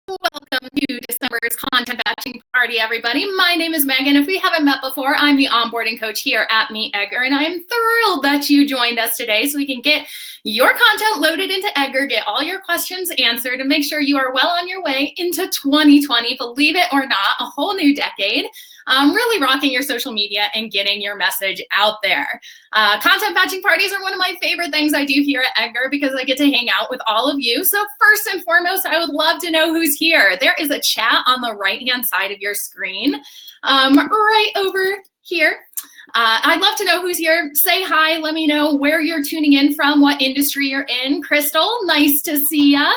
Welcome to December's content batching party, everybody. My name is Megan. If we haven't met before, I'm the onboarding coach here at MeetEdgar, and I'm thrilled that you joined us today so we can get your content loaded into Edgar, get all your questions answered, and make sure you are well on your way into 2020. Believe it or not, a whole new decade. Really rocking your social media and getting your message out there. Content batching parties are one of my favorite things I do here at Edgar because I get to hang out with all of you. So first and foremost, I would love to know who's here. There is a chat on the right-hand side of your screen, right over here. I'd love to know who's here. Say hi. Let me know where you're tuning in from, what industry you're in. Crystal, nice to see ya.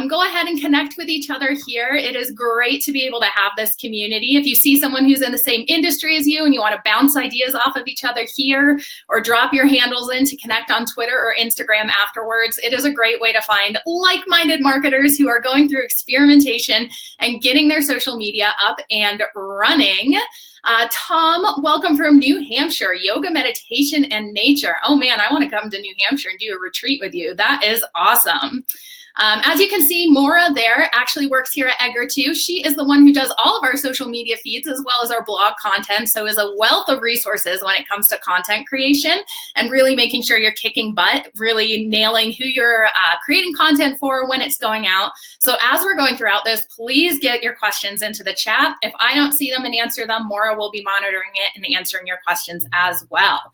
Go ahead and connect with each other here. It is great to be able to have this community. If you see someone who's in the same industry as you and you want to bounce ideas off of each other here or drop your handles in to connect on Twitter or Instagram afterwards, it is a great way to find like-minded marketers who are going through experimentation and getting their social media up and running. Tom, welcome from New Hampshire, yoga, meditation, and nature. Oh man, I want to come to New Hampshire and do a retreat with you. That is awesome. As you can see, Maura there actually works here at Edgar too. She is the one who does all of our social media feeds as well as our blog content, so is a wealth of resources when it comes to content creation and really making sure you're kicking butt, really nailing who you're creating content for when it's going out. So as we're going throughout this, please get your questions into the chat. If I don't see them and answer them, Maura will be monitoring it and answering your questions as well.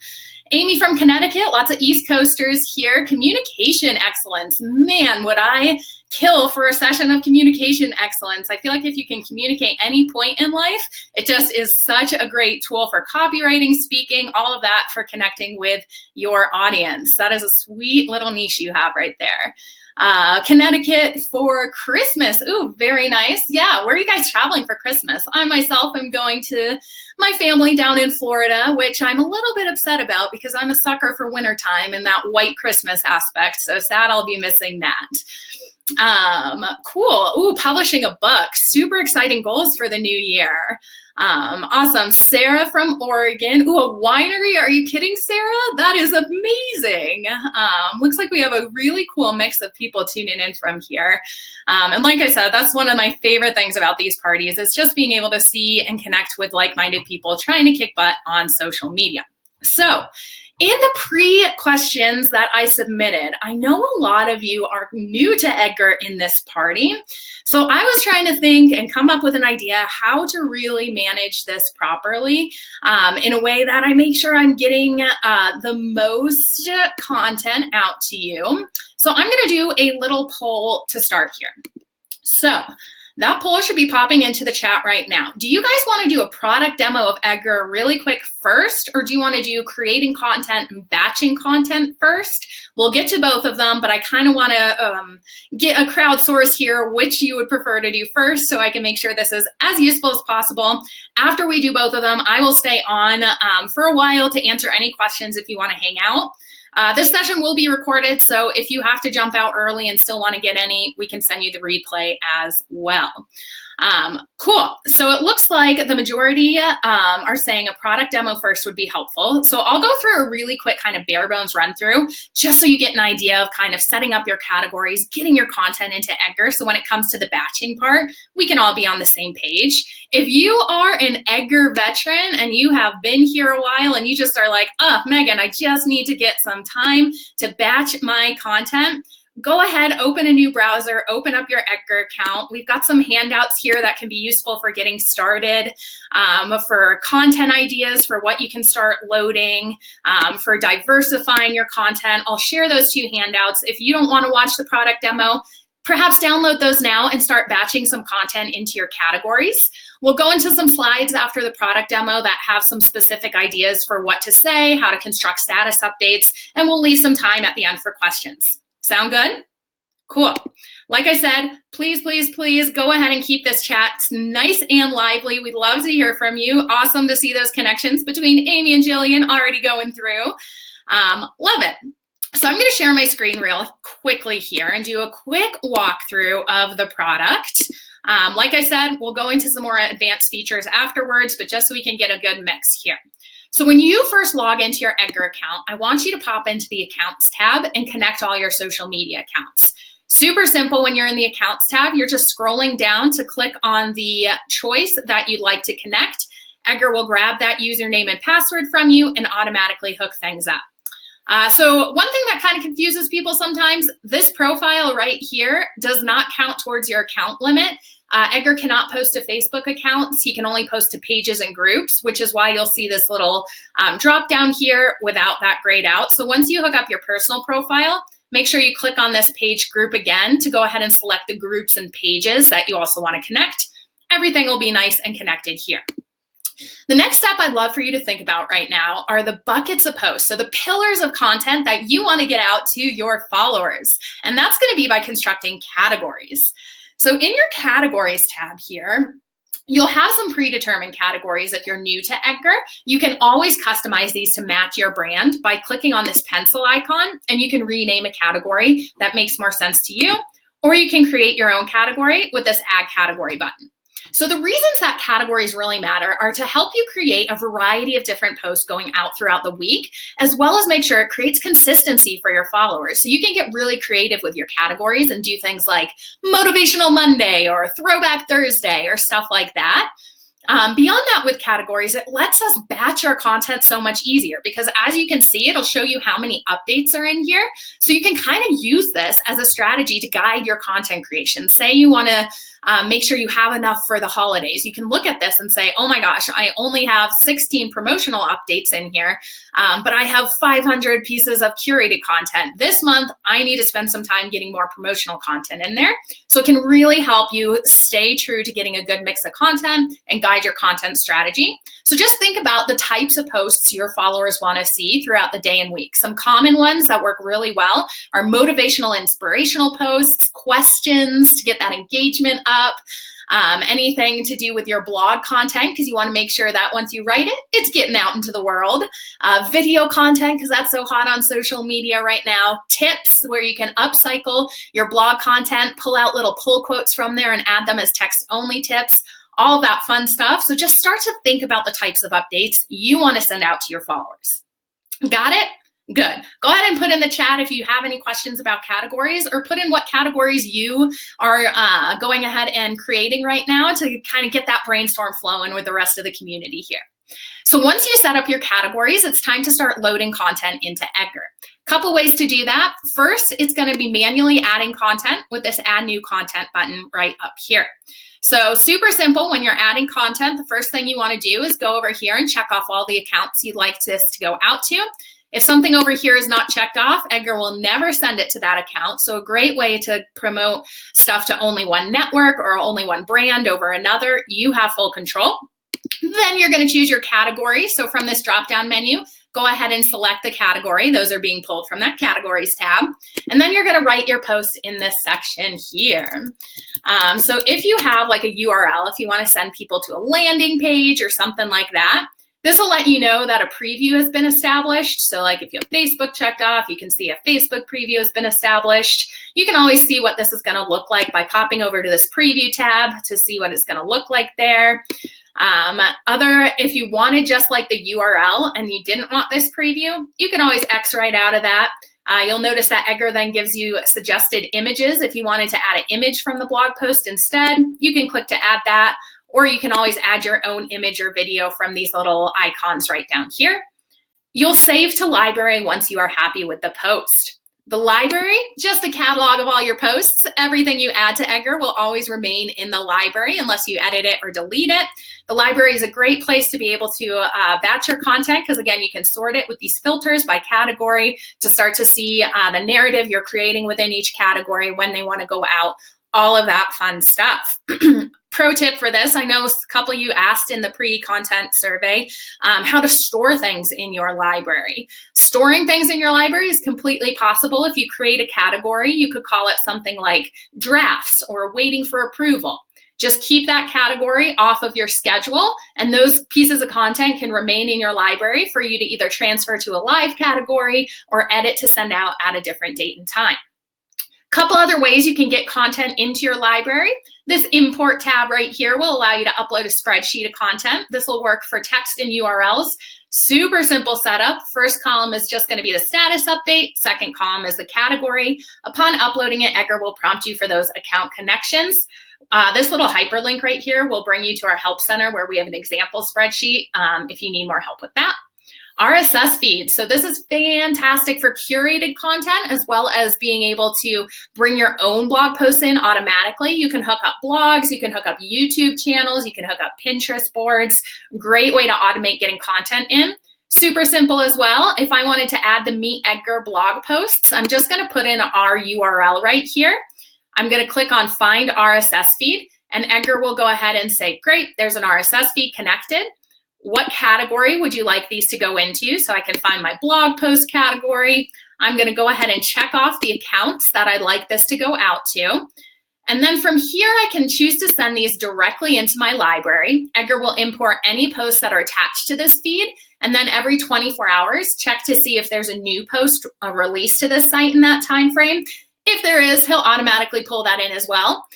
Amy from Connecticut, lots of East Coasters here. Communication excellence. Man, would I kill for a session of communication excellence. I feel like if you can communicate any point in life, it just is such a great tool for copywriting, speaking, all of that for connecting with your audience. That is a sweet little niche you have right there. Connecticut for Christmas. Ooh, very nice. Yeah, where are you guys traveling for Christmas? I myself am going to my family down in Florida, which I'm a little bit upset about because I'm a sucker for wintertime and that white Christmas aspect. So sad I'll be missing that. Cool. Ooh, publishing a book. Super exciting goals for the new year. Awesome. Sarah from Oregon. Ooh, a winery. Are you kidding, Sarah? That is amazing. Looks like we have a really cool mix of people tuning in from here. And like I said, that's one of my favorite things about these parties is just being able to see and connect with like-minded people trying to kick butt on social media. So in the pre-questions that I submitted, I know a lot of you are new to Edgar in this party. So I was trying to think and come up with an idea how to really manage this properly in a way that I make sure I'm getting the most content out to you. So I'm going to do a little poll to start here. So that poll should be popping into the chat right now. Do you guys want to do a product demo of Edgar really quick first, or do you want to do creating content and batching content first? We'll get to both of them, but I kind of want to get a crowdsource here, which you would prefer to do first, so I can make sure this is as useful as possible. After we do both of them, I will stay on for a while to answer any questions if you want to hang out. This session will be recorded, so if you have to jump out early and still want to get any, we can send you the replay as well. Cool. So it looks like the majority are saying a product demo first would be helpful. So I'll go through a really quick kind of bare bones run through just so you get an idea of kind of setting up your categories, getting your content into Edgar. So when it comes to the batching part, we can all be on the same page. If you are an Edgar veteran and you have been here a while and you just are like, Megan, I just need to get some time to batch my content, go ahead, open a new browser, open up your Edgar account. We've got some handouts here that can be useful for getting started, for content ideas, for what you can start loading, for diversifying your content. I'll share those two handouts. If you don't want to watch the product demo, perhaps download those now and start batching some content into your categories. We'll go into some slides after the product demo that have some specific ideas for what to say, how to construct status updates, and we'll leave some time at the end for questions. Sound good? Cool. Like I said, please, please, please go ahead and keep this chat nice and lively. We'd love to hear from you. Awesome to see those connections between Amy and Jillian already going through. Love it. So I'm going to share my screen real quickly here and do a quick walkthrough of the product. Like I said, we'll go into some more advanced features afterwards, but just so we can get a good mix here. So when you first log into your Edgar account, I want you to pop into the Accounts tab and connect all your social media accounts. Super simple. When you're in the Accounts tab, you're just scrolling down to click on the choice that you'd like to connect. Edgar will grab that username and password from you and automatically hook things up. So one thing that kind of confuses people sometimes, this profile right here does not count towards your account limit. Edgar cannot post to Facebook accounts. He can only post to pages and groups, which is why you'll see this little drop down here without that grayed out. So once you hook up your personal profile, make sure you click on this page group again to go ahead and select the groups and pages that you also want to connect. Everything will be nice and connected here. The next step I'd love for you to think about right now are the buckets of posts. So the pillars of content that you want to get out to your followers. And that's going to be by constructing categories. So in your categories tab here, you'll have some predetermined categories if you're new to Edgar. You can always customize these to match your brand by clicking on this pencil icon, and you can rename a category that makes more sense to you, or you can create your own category with this Add Category button. So the reasons that categories really matter are to help you create a variety of different posts going out throughout the week, as well as make sure it creates consistency for your followers. So you can get really creative with your categories and do things like Motivational Monday or Throwback Thursday or stuff like that. Beyond that, with categories, it lets us batch our content so much easier because as you can see, it'll show you how many updates are in here. So you can kind of use this as a strategy to guide your content creation. Say you want to make sure you have enough for the holidays. You can look at this and say, oh my gosh, I only have 16 promotional updates in here, but I have 500 pieces of curated content. This month, I need to spend some time getting more promotional content in there. So it can really help you stay true to getting a good mix of content and guide your content strategy. So just think about the types of posts your followers want to see throughout the day and week. Some common ones that work really well are motivational, inspirational posts, questions to get that engagement up, anything to do with your blog content because you want to make sure that once you write it, it's getting out into the world. Video content because that's so hot on social media right now. Tips where you can upcycle your blog content, pull out little pull quotes from there and add them as text-only tips. All that fun stuff. So just start to think about the types of updates you want to send out to your followers. Got it? Good. Go ahead and put in the chat if you have any questions about categories, or put in what categories you are going ahead and creating right now to kind of get that brainstorm flowing with the rest of the community here. So once you set up your categories, it's time to start loading content into Edgar. Couple ways to do that. First, it's going to be manually adding content with this Add New Content button right up here. So super simple. When you're adding content, the first thing you want to do is go over here and check off all the accounts you'd like this to go out to. If something over here is not checked off, Edgar will never send it to that account. So a great way to promote stuff to only one network or only one brand over another, you have full control. Then you're going to choose your category. So from this drop-down menu, go ahead and select the category. Those are being pulled from that Categories tab. And then you're going to write your post in this section here. So if you have like a URL, if you want to send people to a landing page or something like that, this will let you know that a preview has been established. So like if you have Facebook checked off, you can see a Facebook preview has been established. You can always see what this is going to look like by popping over to this preview tab to see what it's going to look like there. If you wanted just like the URL and you didn't want this preview, you can always X right out of that. You'll notice that Edgar then gives you suggested images. If you wanted to add an image from the blog post instead, you can click to add that, or you can always add your own image or video from these little icons right down here. You'll save to library once you are happy with the post. The library, just a catalog of all your posts. Everything you add to Edgar will always remain in the library unless you edit it or delete it. The library is a great place to be able to batch your content because, again, you can sort it with these filters by category to start to see the narrative you're creating within each category, when they want to go out, all of that fun stuff. Pro tip for this, I know a couple of you asked in the pre-content survey how to store things in your library. Storing things in your library is completely possible. If you create a category, you could call it something like drafts or waiting for approval. Just keep that category off of your schedule, and those pieces of content can remain in your library for you to either transfer to a live category or edit to send out at a different date and time. Couple other ways you can get content into your library. This import tab right here will allow you to upload a spreadsheet of content. This will work for text and URLs. Super simple setup. First column is just going to be the status update. Second column is the category. Upon uploading it, Edgar will prompt you for those account connections. This little hyperlink right here will bring you to our help center where we have an example spreadsheet if you need more help with that. RSS feed. So this is fantastic for curated content as well as being able to bring your own blog posts in automatically. You can hook up blogs, you can hook up YouTube channels, you can hook up Pinterest boards. Great way to automate getting content in. Super simple as well. If I wanted to add the MeetEdgar blog posts, I'm just going to put in our URL right here. I'm going to click on Find RSS Feed, and Edgar will go ahead and say, great, there's an RSS feed connected. What category would you like these to go into? So I can find my blog post category. I'm going to go ahead and check off the accounts that I'd like this to go out to. And then from here, I can choose to send these directly into my library. Edgar will import any posts that are attached to this feed. And then every 24 hours, check to see if there's a new post released to this site in that time frame. If there is, he'll automatically pull that in as well.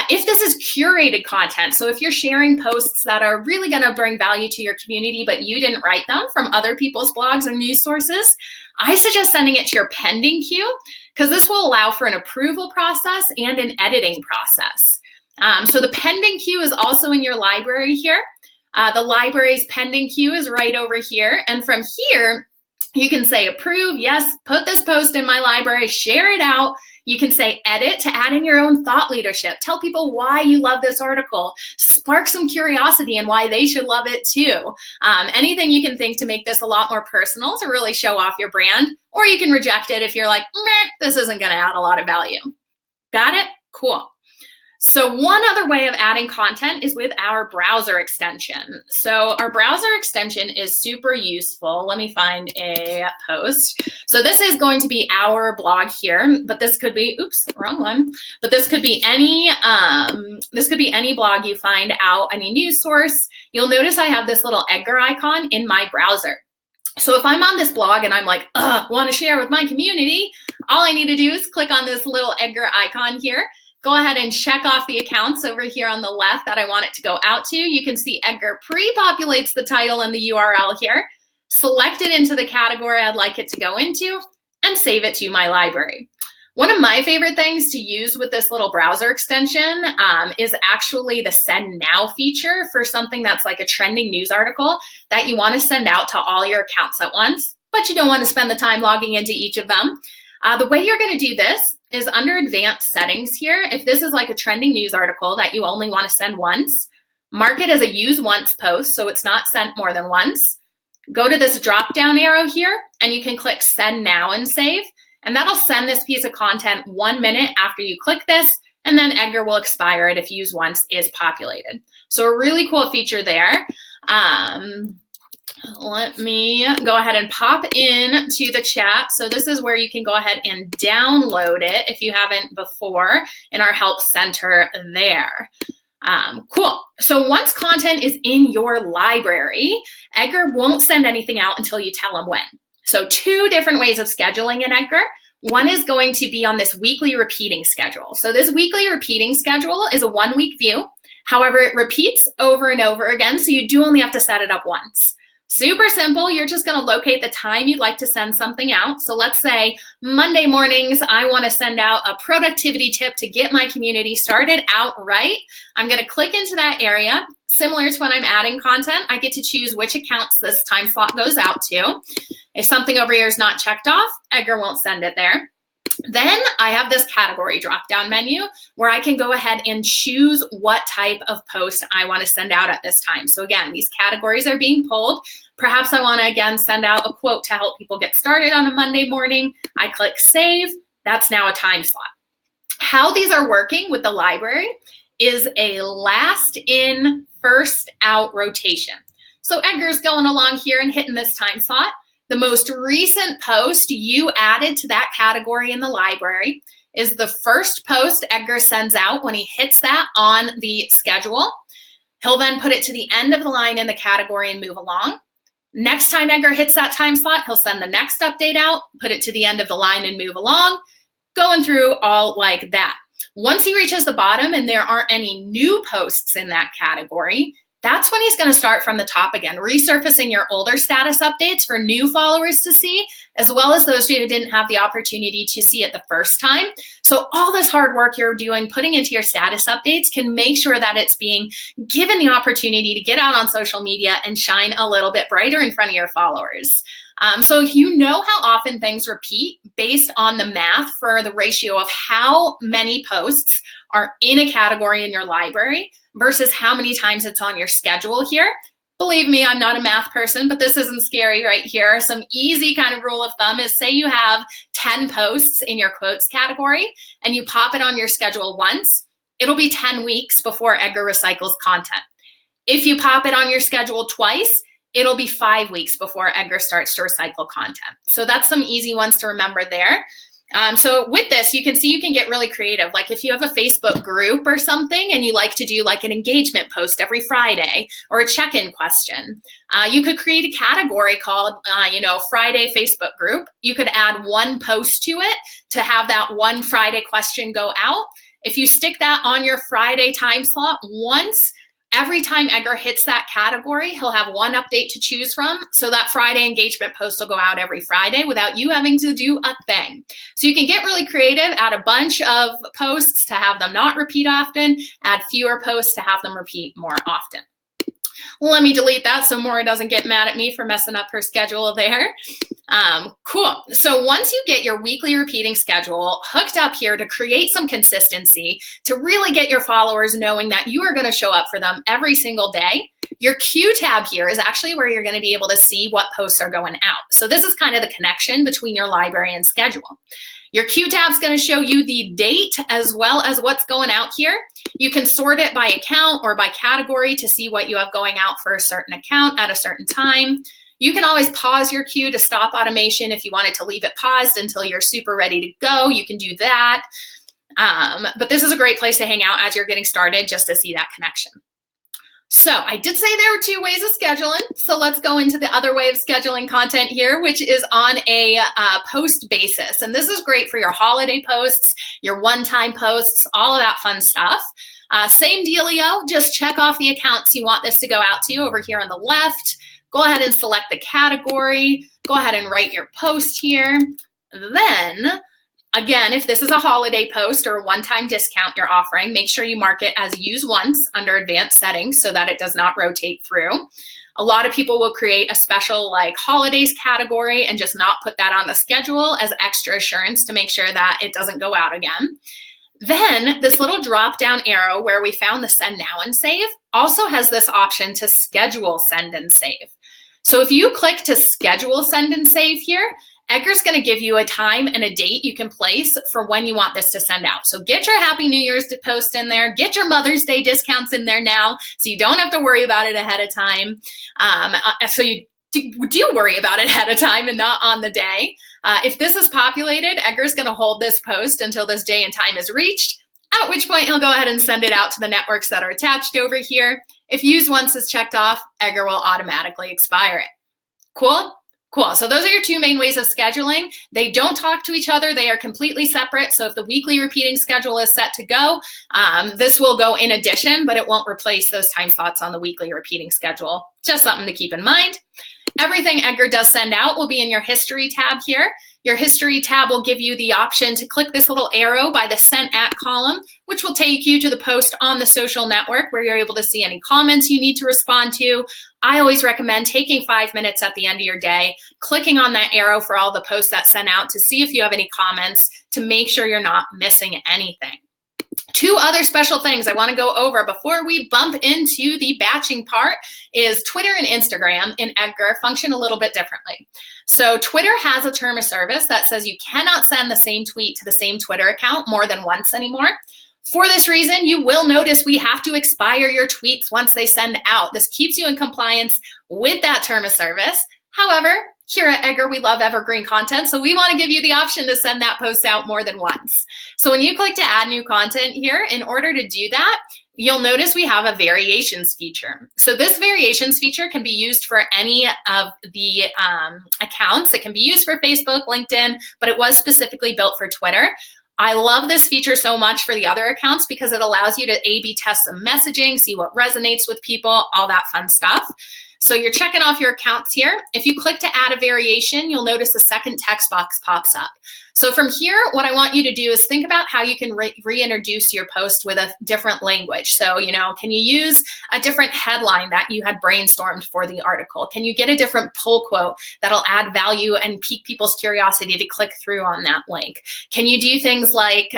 If this is curated content, so if you're sharing posts that are really going to bring value to your community, but you didn't write them from other people's blogs or news sources, I suggest sending it to your pending queue because this will allow for an approval process and an editing process. So the pending queue is also in your library here. The library's pending queue is right over here. And from here, you can say approve, yes, put this post in my library, share it out. You can say edit to add in your own thought leadership. Tell people why you love this article. Spark some curiosity and why they should love it too. Anything you can think to make this a lot more personal to really show off your brand. Or you can reject it if you're like, meh, this isn't going to add a lot of value. Got it? Cool. So one other way of adding content is with our browser extension. So our browser extension is super useful. Let me find a post. So this is going to be our blog here, but this could be, oops, wrong one. But this could be any blog you find out, any news source. You'll notice I have this little Edgar icon in my browser. So if I'm on this blog and I'm like, want to share with my community, all I need to do is click on this little Edgar icon here. Go ahead and check off the accounts over here on the left that I want it to go out to. You can see Edgar pre-populates the title and the URL here, select it into the category I'd like it to go into, and save it to my library. One of my favorite things to use with this little browser extension is actually the Send Now feature for something that's like a trending news article that you want to send out to all your accounts at once, but you don't want to spend the time logging into each of them. The way you're going to do this is under advanced settings here. If this is like a trending news article that you only want to send once, mark it as a use once post so it's not sent more than once. Go to this drop down arrow here and you can click Send Now and save. And that'll send this piece of content 1 minute after you click this, and then Edgar will expire it if use once is populated. So a really cool feature there. Let me go ahead and pop in to the chat. So this is where you can go ahead and download it if you haven't before in our help center there. Cool. So once content is in your library, Edgar won't send anything out until you tell him when. So 2 different ways of scheduling in Edgar. One is going to be on this weekly repeating schedule. So this weekly repeating schedule is a 1-week view. However, it repeats over and over again, so you do only have to set it up once. Super simple. You're just going to locate the time you'd like to send something out. So let's say Monday mornings, I want to send out a productivity tip to get my community started out right. I'm going to click into that area. Similar to when I'm adding content, I get to choose which accounts this time slot goes out to. If something over here is not checked off, Edgar won't send it there. Then I have this category drop-down menu where I can go ahead and choose what type of post I want to send out at this time. So again, these categories are being pulled. Perhaps I want to, again, send out a quote to help people get started on a Monday morning. I click Save. That's now a time slot. How these are working with the library is a last in, first out rotation. So Edgar's going along here and hitting this time slot. The most recent post you added to that category in the library is the first post Edgar sends out when he hits that on the schedule. He'll then put it to the end of the line in the category and move along. Next time Edgar hits that time slot, he'll send the next update out, put it to the end of the line and move along. going through all like that. Once he reaches the bottom and there aren't any new posts in that category, that's when he's going to start from the top again, resurfacing your older status updates for new followers to see, as well as those who didn't have the opportunity to see it the first time. So all this hard work you're doing, putting into your status updates, can make sure that it's being given the opportunity to get out on social media and shine a little bit brighter in front of your followers. So you know how often things repeat based on the math for the ratio of how many posts are in a category in your library versus how many times it's on your schedule here. Believe me, I'm not a math person, but this isn't scary right here. Some easy kind of rule of thumb is, say you have 10 posts in your quotes category and you pop it on your schedule once, it'll be 10 weeks before Edgar recycles content. If you pop it on your schedule twice, it'll be 5 weeks before Edgar starts to recycle content. So that's some easy ones to remember there. So with this, you can see you can get really creative. Like if you have a Facebook group or something and you like to do like an engagement post every Friday or a check-in question, you could create a category called, Friday Facebook group. You could add one post to it to have that one Friday question go out. If you stick that on your Friday time slot once, every time Edgar hits that category, he'll have one update to choose from. So that Friday engagement post will go out every Friday without you having to do a thing. So you can get really creative, add a bunch of posts to have them not repeat often, add fewer posts to have them repeat more often. Let me delete that so Maura doesn't get mad at me for messing up her schedule there. Cool. So once you get your weekly repeating schedule hooked up here to create some consistency, to really get your followers knowing that you are going to show up for them every single day, your Q tab here is actually where you're going to be able to see what posts are going out. So this is kind of the connection between your library and schedule. Your Q tab is going to show you the date as well as what's going out here. You can sort it by account or by category to see what you have going out for a certain account at a certain time. You can always pause your queue to stop automation if you wanted to leave it paused until you're super ready to go. You can do that. But this is a great place to hang out as you're getting started just to see that connection. So I did say there were 2 ways of scheduling. So let's go into the other way of scheduling content here, which is on a post basis. And this is great for your holiday posts, your one-time posts, all of that fun stuff. Same dealio, just check off the accounts you want this to go out to over here on the left. Go ahead and select the category. Go ahead and write your post here. Then, again, if this is a holiday post or a one-time discount you're offering, make sure you mark it as use once under advanced settings so that it does not rotate through. A lot of people will create a special like holidays category and just not put that on the schedule as extra assurance to make sure that it doesn't go out again. Then this little drop down arrow where we found the send now and save also has this option to schedule send and save. So if you click to schedule send and save here, Edgar's going to give you a time and a date you can place for when you want this to send out. So get your Happy New Year's post in there. Get your Mother's Day discounts in there now so you don't have to worry about it ahead of time. So you do worry about it ahead of time and not on the day. If this is populated, Edgar's going to hold this post until this day and time is reached, at which point he'll go ahead and send it out to the networks that are attached over here. If use once is checked off, Edgar will automatically expire it. Cool? Cool. So those are your 2 main ways of scheduling. They don't talk to each other. They are completely separate. So if the weekly repeating schedule is set to go, this will go in addition, but it won't replace those time slots on the weekly repeating schedule. Just something to keep in mind. Everything Edgar does send out will be in your history tab here. Your history tab will give you the option to click this little arrow by the sent at column, which will take you to the post on the social network where you're able to see any comments you need to respond to. I always recommend taking 5 minutes at the end of your day, clicking on that arrow for all the posts that sent out to see if you have any comments to make sure you're not missing anything. 2 other special things I want to go over before we bump into the batching part is Twitter and Instagram in Edgar function a little bit differently. So Twitter has a term of service that says you cannot send the same tweet to the same Twitter account more than once anymore. For this reason, you will notice we have to expire your tweets once they send out. This keeps you in compliance with that term of service. However, here at Edgar, we love evergreen content, so we want to give you the option to send that post out more than once. So when you click to add new content here, in order to do that, you'll notice we have a variations feature. So this variations feature can be used for any of the accounts. It can be used for Facebook, LinkedIn, but it was specifically built for Twitter. I love this feature so much for the other accounts because it allows you to A/B test some messaging, see what resonates with people, all that fun stuff. So you're checking off your accounts here. If you click to add a variation, you'll notice a second text box pops up. So from here, what I want you to do is think about how you can reintroduce your post with a different language. So, can you use a different headline that you had brainstormed for the article? Can you get a different pull quote that'll add value and pique people's curiosity to click through on that link? Can you do things like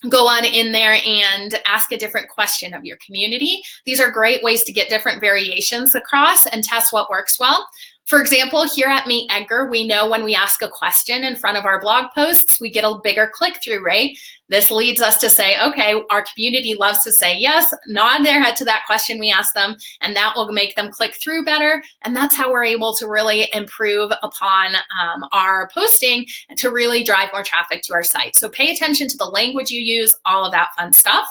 go on in there and ask a different question of your community? These are great ways to get different variations across and test what works well. For example, here at MeetEdgar, we know when we ask a question in front of our blog posts, we get a bigger click-through rate. This leads us to say, okay, our community loves to say yes, nod their head to that question we asked them, and that will make them click through better. And that's how we're able to really improve upon our posting and to really drive more traffic to our site. So pay attention to the language you use, all of that fun stuff.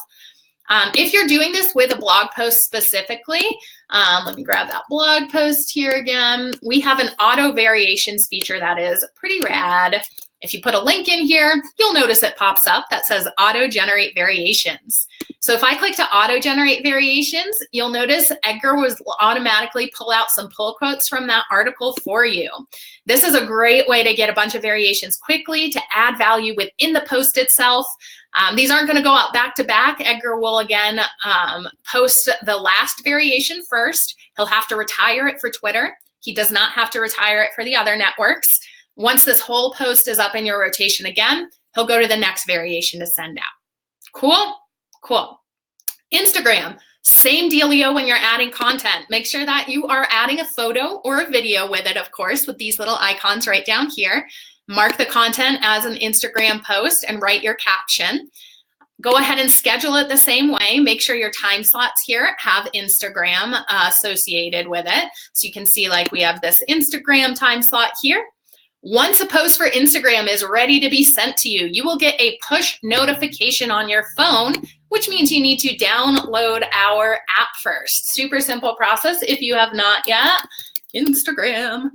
If you're doing this with a blog post specifically, let me grab that blog post here again. We have an auto variations feature that is pretty rad. If you put a link in here, you'll notice it pops up that says auto generate variations. So if I click to auto generate variations, you'll notice Edgar will automatically pull out some pull quotes from that article for you. This is a great way to get a bunch of variations quickly, to add value within the post itself. These aren't going to go out back to back. Edgar will again post the last variation first. He'll have to retire it for Twitter. He does not have to retire it for the other networks. Once this whole post is up in your rotation again, he'll go to the next variation to send out. Cool? Cool. Instagram, same dealio when you're adding content. Make sure that you are adding a photo or a video with it, of course, with these little icons right down here. Mark the content as an Instagram post and write your caption. Go ahead and schedule it the same way. Make sure your time slots here have Instagram associated with it. So you can see like we have this Instagram time slot here. Once a post for Instagram is ready to be sent to you, you will get a push notification on your phone, which means you need to download our app first. Super simple process if you have not yet. Instagram.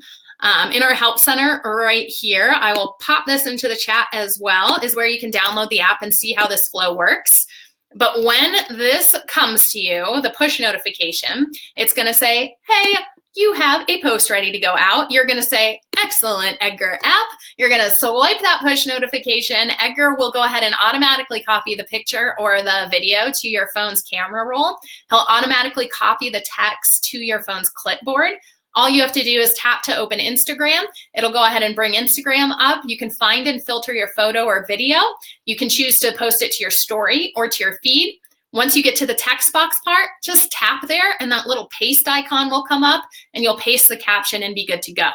In our help center right here, I will pop this into the chat as well, is where you can download the app and see how this flow works. But when this comes to you, the push notification, it's going to say, hey, you have a post ready to go out. You're going to say, excellent, Edgar app. You're going to swipe that push notification. Edgar will go ahead and automatically copy the picture or the video to your phone's camera roll. He'll automatically copy the text to your phone's clipboard. All you have to do is tap to open Instagram. It'll go ahead and bring Instagram up. You can find and filter your photo or video. You can choose to post it to your story or to your feed. Once you get to the text box part, just tap there and that little paste icon will come up and you'll paste the caption and be good to go.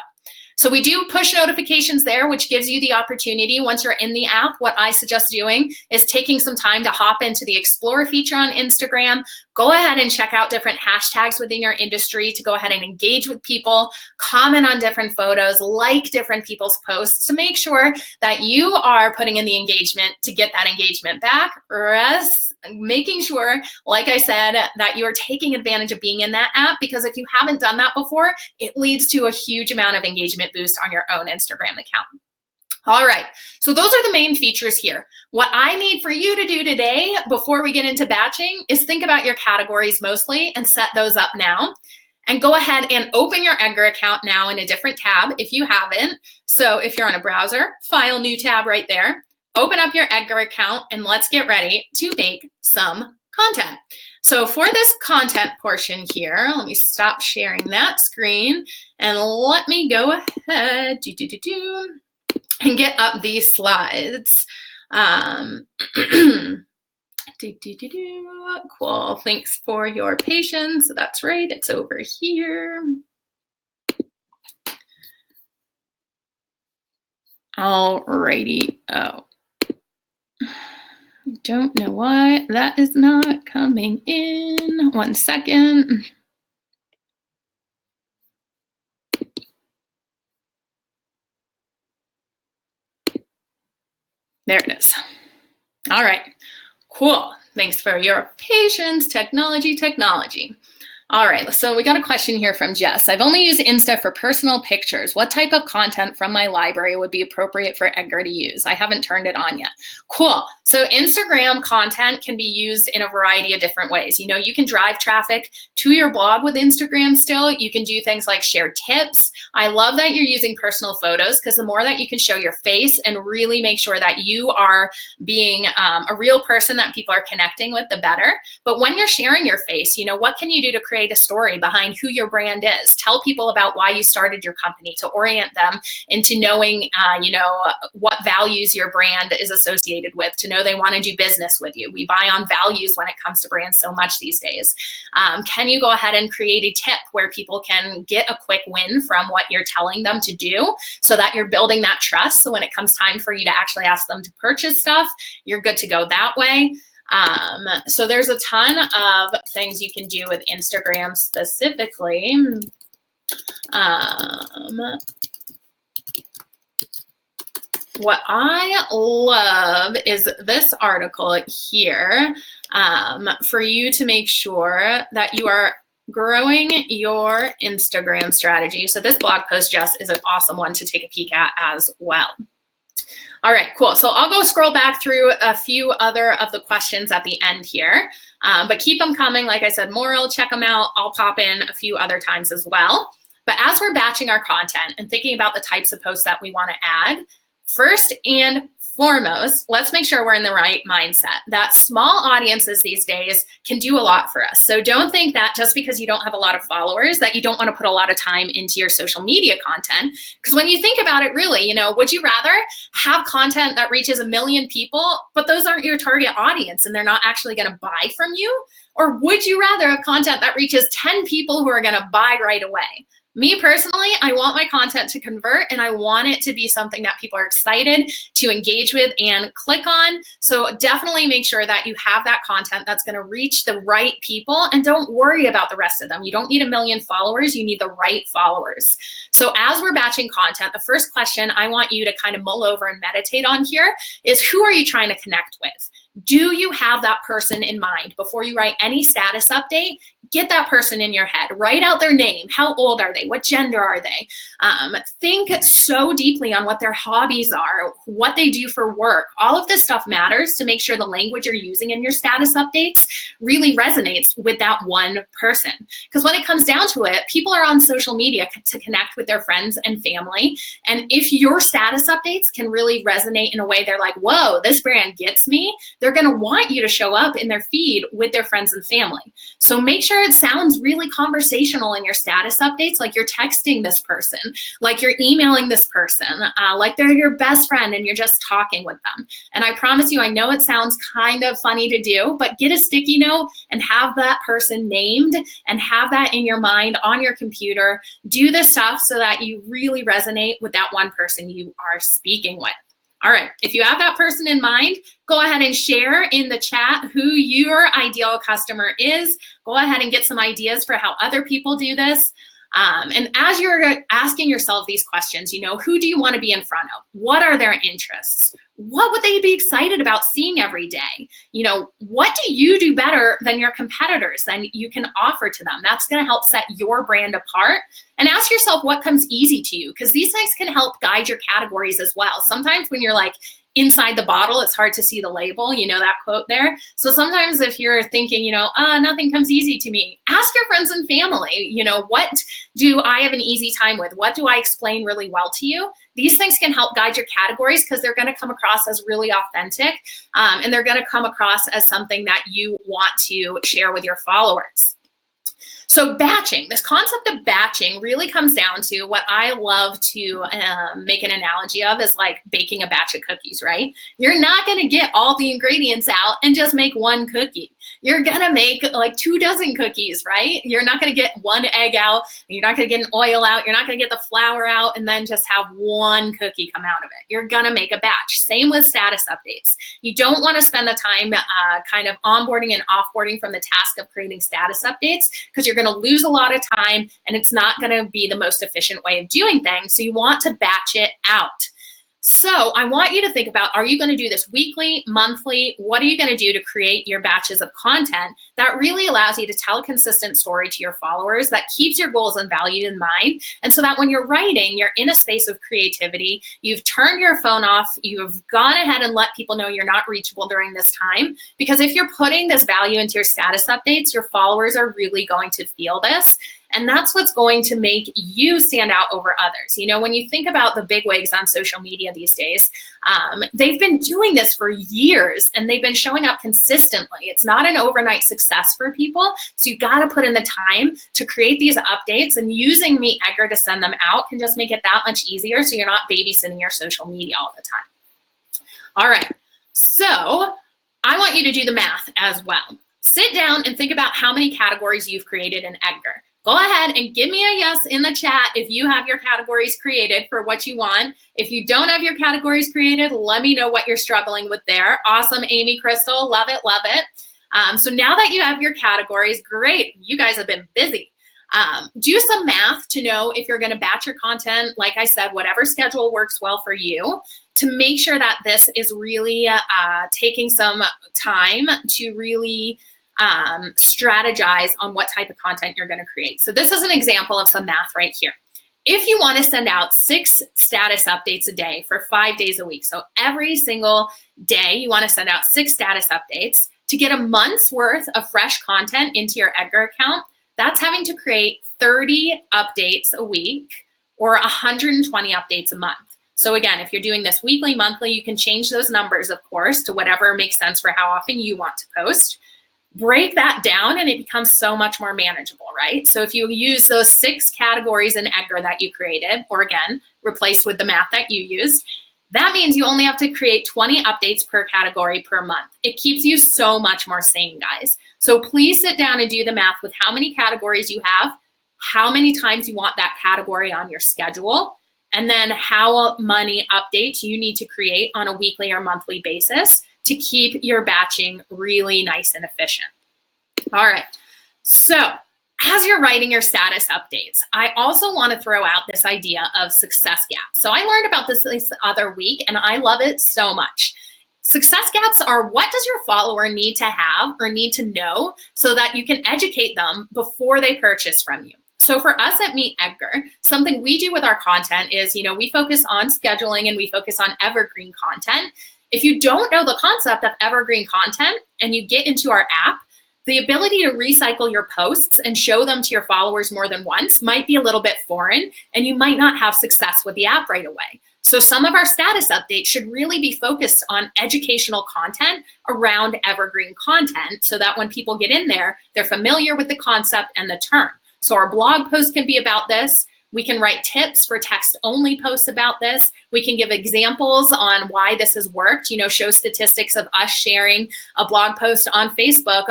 So we do push notifications there, which gives you the opportunity once you're in the app. What I suggest doing is taking some time to hop into the Explore feature on Instagram. Go ahead and check out different hashtags within your industry to go ahead and engage with people, comment on different photos, like different people's posts to make sure that you are putting in the engagement to get that engagement back. Making sure, like I said, that you're taking advantage of being in that app, because if you haven't done that before, it leads to a huge amount of engagement boost on your own Instagram account. All right, so those are the main features here. What I need for you to do today before we get into batching is think about your categories mostly and set those up now. And go ahead and open your Edgar account now in a different tab if you haven't. So if you're on a browser, File, New tab right there. Open up your Edgar account and let's get ready to make some content. So for this content portion here, let me stop sharing that screen and let me go ahead and get up these slides. Cool, thanks for your patience. That's right, it's over here. Alrighty, don't know why that is not coming in. 1 second. There it is. All right, cool. Thanks for your patience. Technology. All right, so we got a question here from Jess. I've only used Insta for personal pictures. What type of content from my library would be appropriate for Edgar to use? I haven't turned it on yet. Cool. So Instagram content can be used in a variety of different ways. You know, you can drive traffic to your blog with Instagram still. You can do things like share tips. I love that you're using personal photos, because the more that you can show your face and really make sure that you are being a real person that people are connecting with, the better. But when you're sharing your face, you know, what can you do to create a story behind who your brand is? Tell people about why you started your company, to orient them into knowing, you know, what values your brand is associated with, to know they want to do business with you. We buy on values when it comes to brands so much these days. Can you go ahead and create a tip where people can get a quick win from what you're telling them to do, so that you're building that trust? So when it comes time for you to actually ask them to purchase stuff, you're good to go that way. So there's a ton of things you can do with Instagram specifically. What I love is this article here, for you to make sure that you are growing your Instagram strategy. So this blog post, Jess, is an awesome one to take a peek at as well. All right, cool. So I'll go scroll back through a few other of the questions at the end here, but keep them coming. Like I said, Moral, check them out. I'll pop in a few other times as well. But as we're batching our content and thinking about the types of posts that we want to add, first and foremost, let's make sure we're in the right mindset. That small audiences these days can do a lot for us. So don't think that just because you don't have a lot of followers that you don't want to put a lot of time into your social media content. Because when you think about it, really, you know, would you rather have content that reaches 1 million people, but those aren't your target audience and they're not actually going to buy from you? Or would you rather have content that reaches 10 people who are going to buy right away? Me personally, I want my content to convert, and I want it to be something that people are excited to engage with and click on. So definitely make sure that you have that content that's going to reach the right people, and don't worry about the rest of them. You don't need 1 million followers. You need the right followers. So as we're batching content, the first question I want you to kind of mull over and meditate on here is, who are you trying to connect with? Do you have that person in mind? Before you write any status update, get that person in your head. Write out their name. How old are they? What gender are they? Think so deeply on what their hobbies are, what they do for work. All of this stuff matters to make sure the language you're using in your status updates really resonates with that one person. Because when it comes down to it, people are on social media to connect with their friends and family. And if your status updates can really resonate in a way they're like, whoa, this brand gets me, they're going to want you to show up in their feed with their friends and family. So make sure it sounds really conversational in your status updates, like you're texting this person, like you're emailing this person, like they're your best friend and you're just talking with them. And I promise you, I know it sounds kind of funny to do, but get a sticky note and have that person named and have that in your mind on your computer. Do this stuff so that you really resonate with that one person you are speaking with. All right, if you have that person in mind, go ahead and share in the chat who your ideal customer is. Go ahead and get some ideas for how other people do this. And as you're asking yourself these questions, you know, who do you want to be in front of? What are their interests? What would they be excited about seeing every day? You know, what do you do better than your competitors than you can offer to them? That's going to help set your brand apart. And ask yourself what comes easy to you, because these things can help guide your categories as well. Sometimes when you're like inside the bottle, it's hard to see the label, you know, that quote there. So sometimes if you're thinking, you know, nothing comes easy to me, ask your friends and family, you know, what do I have an easy time with? What do I explain really well to you? These things can help guide your categories because they're going to come across as really authentic, and they're going to come across as something that you want to share with your followers. So batching, this concept of batching really comes down to what I love to make an analogy of is like baking a batch of cookies, right? You're not going to get all the ingredients out and just make one cookie. You're going to make like 24 cookies, right? You're not going to get one egg out. You're not going to get an oil out. You're not going to get the flour out and then just have one cookie come out of it. You're going to make a batch. Same with status updates. You don't want to spend the time kind of onboarding and offboarding from the task of creating status updates, because you're going to lose a lot of time and it's not going to be the most efficient way of doing things. So you want to batch it out. So I want you to think about, are you going to do this weekly, monthly? What are you going to do to create your batches of content that really allows you to tell a consistent story to your followers that keeps your goals and values in mind? And so that when you're writing, you're in a space of creativity, you've turned your phone off, you've gone ahead and let people know you're not reachable during this time. Because if you're putting this value into your status updates, your followers are really going to feel this. And that's what's going to make you stand out over others. You know, when you think about the bigwigs on social media these days, they've been doing this for years and they've been showing up consistently. It's not an overnight success for people. So you got to put in the time to create these updates, and using MeetEdgar to send them out can just make it that much easier. So you're not babysitting your social media all the time. All right. So I want you to do the math as well. Sit down and think about how many categories you've created in Edgar. Go ahead and give me a yes in the chat if you have your categories created for what you want. If you don't have your categories created, let me know what you're struggling with there. Awesome, Amy Crystal, love it, love it. So now that you have your categories, great, you guys have been busy. Do some math to know if you're gonna batch your content, like I said, whatever schedule works well for you, to make sure that this is really taking some time to really strategize on what type of content you're going to create. So this is an example of some math right here. If you want to send out 6 status updates a day for 5 days a week, so every single day you want to send out 6 status updates to get a month's worth of fresh content into your Edgar account, that's having to create 30 updates a week or 120 updates a month. So again, if you're doing this weekly, monthly, you can change those numbers, of course, to whatever makes sense for how often you want to post. Break that down and it becomes so much more manageable, right? So if you use those 6 categories in Edgar that you created, or again, replace with the math that you used, that means you only have to create 20 updates per category per month. It keeps you so much more sane, guys. So please sit down and do the math with how many categories you have, how many times you want that category on your schedule, and then how many updates you need to create on a weekly or monthly basis to keep your batching really nice and efficient. All right, so as you're writing your status updates, I also want to throw out this idea of success gaps. So I learned about this other week and I love it so much. Success gaps are, what does your follower need to have or need to know so that you can educate them before they purchase from you? So for us at MeetEdgar, something we do with our content is, you know, we focus on scheduling and we focus on evergreen content. If you don't know the concept of evergreen content and you get into our app, the ability to recycle your posts and show them to your followers more than once might be a little bit foreign, and you might not have success with the app right away. So some of our status updates should really be focused on educational content around evergreen content so that when people get in there, they're familiar with the concept and the term. So our blog post can be about this. We can write tips for text-only posts about this. We can give examples on why this has worked, you know, show statistics of us sharing a blog post on Facebook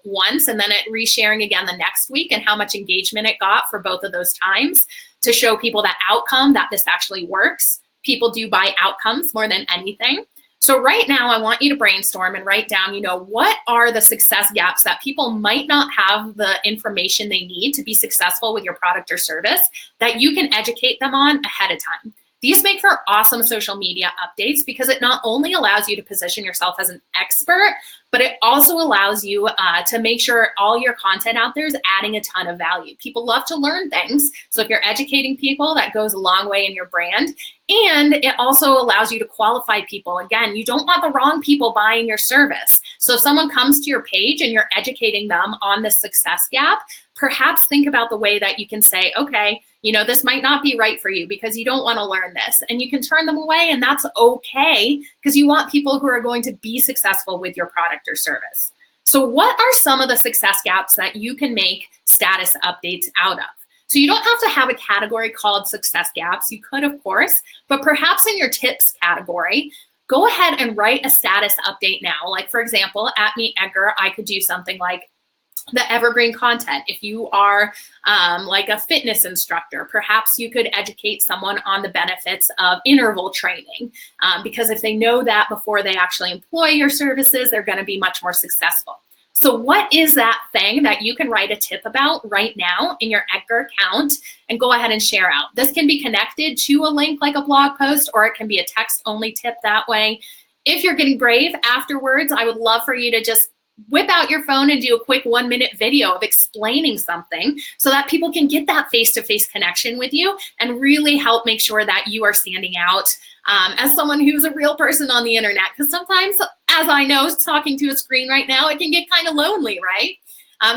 once and then it resharing again the next week and how much engagement it got for both of those times to show people that outcome, that this actually works. People do buy outcomes more than anything. So right now, I want you to brainstorm and write down, you know, what are the success gaps that people might not have the information they need to be successful with your product or service that you can educate them on ahead of time. These make for awesome social media updates because it not only allows you to position yourself as an expert, but it also allows you to make sure all your content out there is adding a ton of value. People love to learn things. So if you're educating people, that goes a long way in your brand. And it also allows you to qualify people. Again, you don't want the wrong people buying your service. So if someone comes to your page and you're educating them on the success gap, perhaps think about the way that you can say, okay, you know, this might not be right for you because you don't want to learn this. And you can turn them away, and that's okay because you want people who are going to be successful with your product or service. So what are some of the success gaps that you can make status updates out of? So you don't have to have a category called success gaps. You could, of course, but perhaps in your tips category, go ahead and write a status update now. Like for example, at MeetEdgar, I could do something like the evergreen content. If you are like a fitness instructor, perhaps you could educate someone on the benefits of interval training because if they know that before they actually employ your services, they're going to be much more successful. So what is that thing that you can write a tip about right now in your Edgar account and go ahead and share out? This can be connected to a link like a blog post, or it can be a text-only tip that way. If you're getting brave afterwards, I would love for you to just whip out your phone and do a quick 1-minute video of explaining something so that people can get that face-to-face connection with you and really help make sure that you are standing out as someone who's a real person on the internet. Because sometimes, as I know, talking to a screen right now, it can get kind of lonely, right?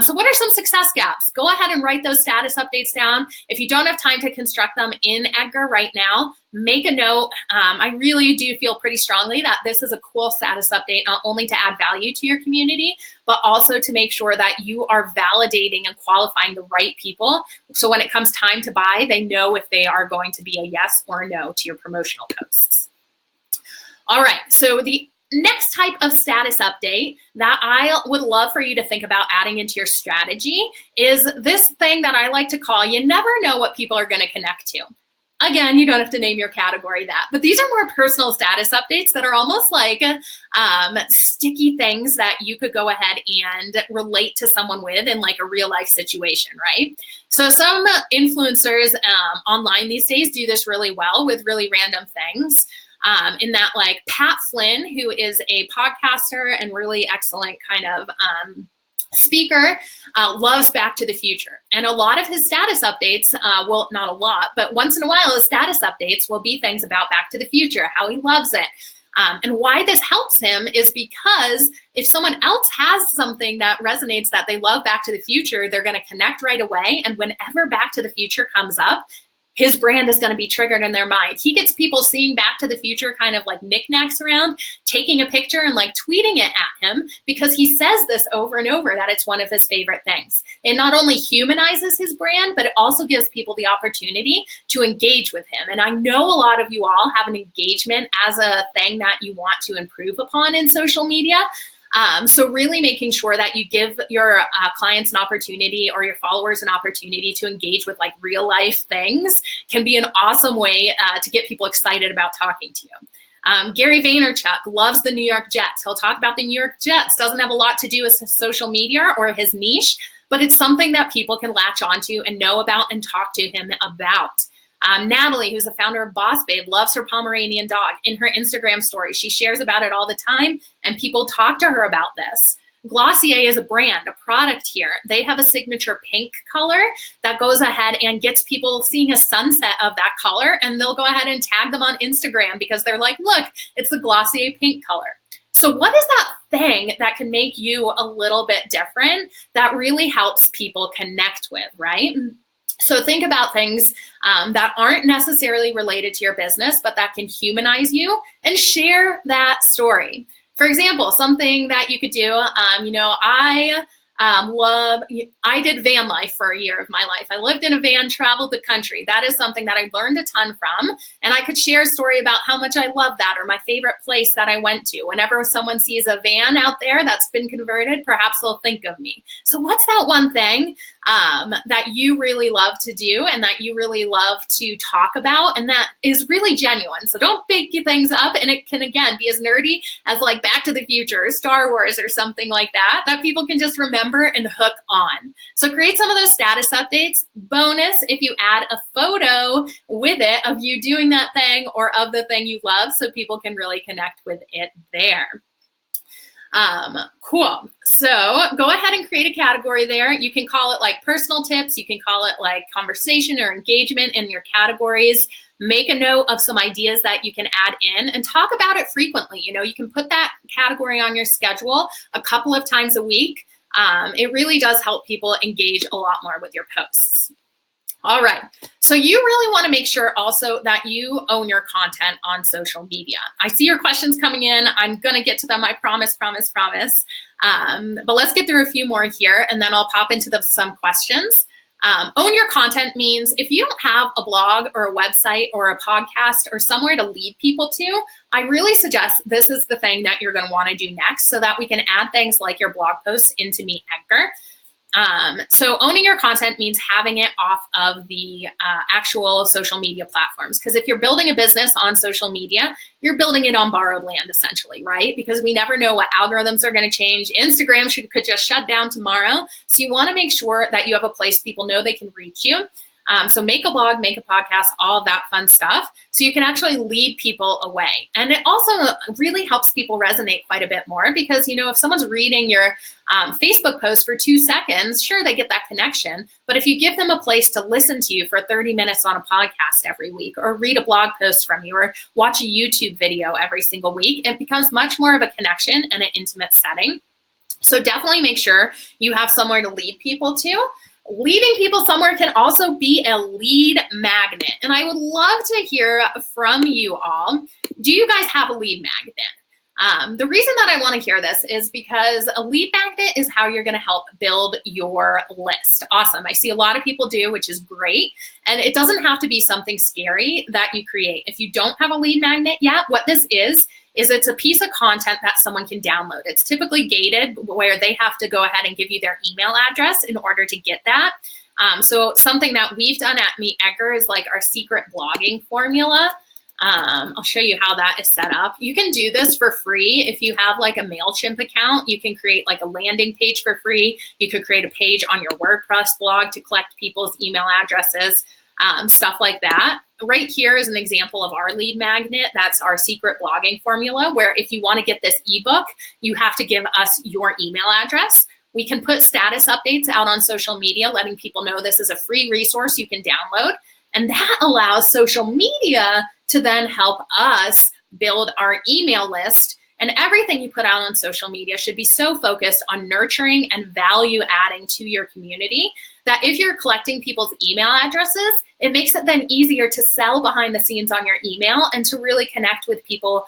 So what are some success gaps? Go ahead and write those status updates down. If you don't have time to construct them in Edgar right now, make a note. I really do feel pretty strongly that this is a cool status update, not only to add value to your community, but also to make sure that you are validating and qualifying the right people. So when it comes time to buy, they know if they are going to be a yes or a no to your promotional posts. All right, so the next type of status update that I would love for you to think about adding into your strategy is this thing that I like to call, you never know what people are going to connect to. Again, you don't have to name your category that, but these are more personal status updates that are almost like sticky things that you could go ahead and relate to someone with in like a real life situation, right? So some influencers online these days do this really well with really random things. In that, like Pat Flynn, who is a podcaster and really excellent kind of speaker, loves Back to the Future. And a lot of his status updates, well, not a lot, but once in a while, his status updates will be things about Back to the Future, how he loves it. And why this helps him is because if someone else has something that resonates that they love Back to the Future, they're going to connect right away. And whenever Back to the Future comes up, his brand is going to be triggered in their mind. He gets people seeing Back to the Future kind of like knickknacks around, taking a picture and like tweeting it at him because he says this over and over that it's one of his favorite things. It not only humanizes his brand, but it also gives people the opportunity to engage with him. And I know a lot of you all have an engagement as a thing that you want to improve upon in social media. So really making sure that you give your clients an opportunity or your followers an opportunity to engage with like real life things can be an awesome way to get people excited about talking to you. Gary Vaynerchuk loves the New York Jets. He'll talk about the New York Jets. Doesn't have a lot to do with his social media or his niche, but it's something that people can latch onto and know about and talk to him about. Natalie, who's the founder of Boss Babe, loves her Pomeranian dog. In her Instagram story, she shares about it all the time, and people talk to her about this. Glossier is a brand, a product here. They have a signature pink color that goes ahead and gets people seeing a sunset of that color, and they'll go ahead and tag them on Instagram because they're like, look, it's the Glossier pink color. So what is that thing that can make you a little bit different that really helps people connect with, right? So think about things that aren't necessarily related to your business, but that can humanize you and share that story. For example, something that you could do, I did van life for a year of my life. I lived in a van, traveled the country. That is something that I learned a ton from. And I could share a story about how much I love that or my favorite place that I went to. Whenever someone sees a van out there that's been converted, perhaps they'll think of me. So what's that one thing that you really love to do and that you really love to talk about and that is really genuine? So don't big things up, and it can, again, be as nerdy as like Back to the Future or Star Wars or something like that, that people can just remember and hook on. So create some of those status updates. Bonus if you add a photo with it of you doing that thing or of the thing you love so people can really connect with it there. Cool. So go ahead and create a category there. You can call it like personal tips. You can call it like conversation or engagement in your categories. Make a note of some ideas that you can add in and talk about it frequently. You know, you can put that category on your schedule a couple of times a week. It really does help people engage a lot more with your posts. All right, so you really want to make sure also that you own your content on social media. I see your questions coming in. I'm going to get to them, I promise. But let's get through a few more here, and then I'll pop into some questions. Own your content means if you don't have a blog or a website or a podcast or somewhere to lead people to, I really suggest this is the thing that you're going to want to do next so that we can add things like your blog posts into MeetEdgar. So owning your content means having it off of the actual social media platforms. Because if you're building a business on social media, you're building it on borrowed land, essentially, right? Because we never know what algorithms are going to change. Instagram could just shut down tomorrow. So you want to make sure that you have a place people know they can reach you. So make a blog, make a podcast, all of that fun stuff, so you can actually lead people away. And it also really helps people resonate quite a bit more, because, you know, if someone's reading your Facebook post for 2 seconds, sure, they get that connection. But if you give them a place to listen to you for 30 minutes on a podcast every week, or read a blog post from you, or watch a YouTube video every single week, it becomes much more of a connection and an intimate setting. So definitely make sure you have somewhere to lead people to. Leading people somewhere can also be a lead magnet. And I would love to hear from you all. Do you guys have a lead magnet? The reason that I want to hear this is because a lead magnet is how you're going to help build your list. Awesome. I see a lot of people do, which is great. And it doesn't have to be something scary that you create. If you don't have a lead magnet yet, what this is it's a piece of content that someone can download. It's typically gated, where they have to go ahead and give you their email address in order to get that. So something that we've done at MeetEdgar is like our secret blogging formula. I'll show you how that is set up. You can do this for free. If you have like a MailChimp account, you can create like a landing page for free. You could create a page on your WordPress blog to collect people's email addresses, stuff like that. Right here is an example of our lead magnet. That's our secret blogging formula, where if you want to get this ebook, you have to give us your email address. We can put status updates out on social media, letting people know this is a free resource you can download. And that allows social media to then help us build our email list. And everything you put out on social media should be so focused on nurturing and value adding to your community that if you're collecting people's email addresses, it makes it then easier to sell behind the scenes on your email and to really connect with people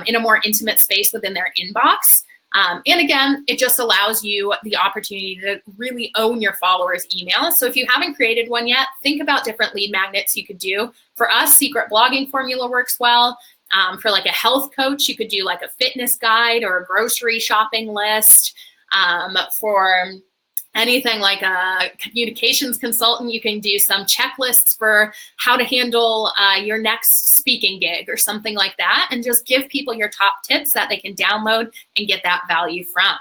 in a more intimate space within their inbox. And again, it just allows you the opportunity to really own your followers' email. So if you haven't created one yet, think about different lead magnets you could do. For us, secret blogging formula works well. For like a health coach, you could do like a fitness guide or a grocery shopping list. For anything like a communications consultant, you can do some checklists for how to handle your next speaking gig or something like that, and just give people your top tips that they can download and get that value from.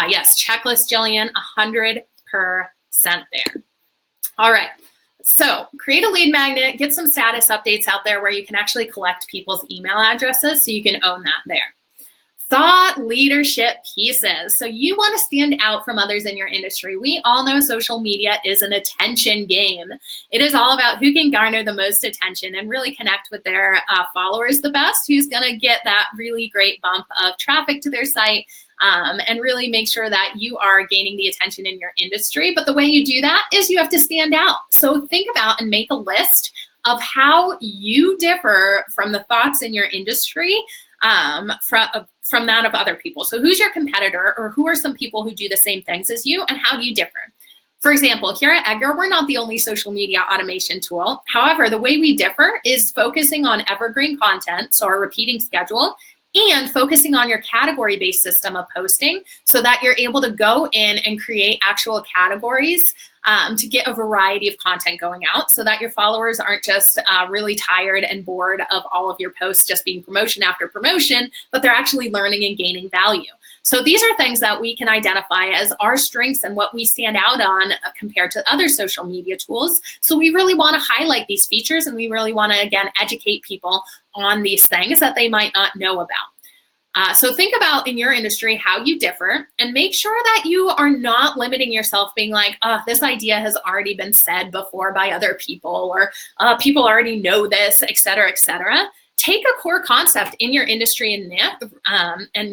Yes, checklist, Jillian, 100% there. All right. So create a lead magnet, get some status updates out there where you can actually collect people's email addresses so you can own that there. Thought leadership pieces. So you want to stand out from others in your industry. We all know social media is an attention game. It is all about who can garner the most attention and really connect with their followers the best, who's going to get that really great bump of traffic to their site, and really make sure that you are gaining the attention in your industry. But the way you do that is you have to stand out. So think about and make a list of how you differ from the thoughts in your industry, from that of other people. So who's your competitor, or who are some people who do the same things as you, and how do you differ? For example, here at Edgar, we're not the only social media automation tool. However, the way we differ is focusing on evergreen content, so our repeating schedule, and focusing on your category-based system of posting so that you're able to go in and create actual categories to get a variety of content going out so that your followers aren't just really tired and bored of all of your posts just being promotion after promotion, but they're actually learning and gaining value. So these are things that we can identify as our strengths and what we stand out on compared to other social media tools. So we really want to highlight these features, and we really want to, again, educate people on these things that they might not know about. So think about in your industry how you differ, and make sure that you are not limiting yourself being like, oh, this idea has already been said before by other people, or people already know this, et cetera, et cetera. Take a core concept in your industry and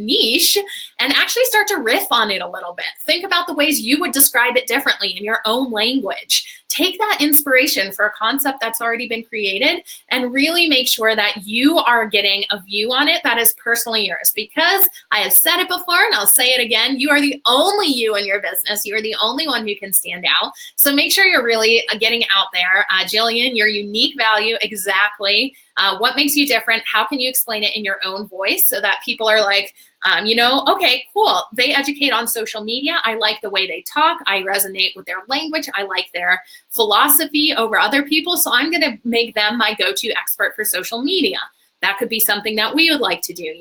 niche and actually start to riff on it a little bit. Think about the ways you would describe it differently in your own language. Take that inspiration for a concept that's already been created and really make sure that you are getting a view on it that is personally yours. Because I have said it before and I'll say it again, you are the only you in your business. You are the only one who can stand out. So make sure you're really getting out there. Jillian, your unique value, exactly. What makes you different? How can you explain it in your own voice so that people are like, okay, cool. They educate on social media. I like the way they talk. I resonate with their language. I like their philosophy over other people. So I'm going to make them my go-to expert for social media. That could be something that we would like to do,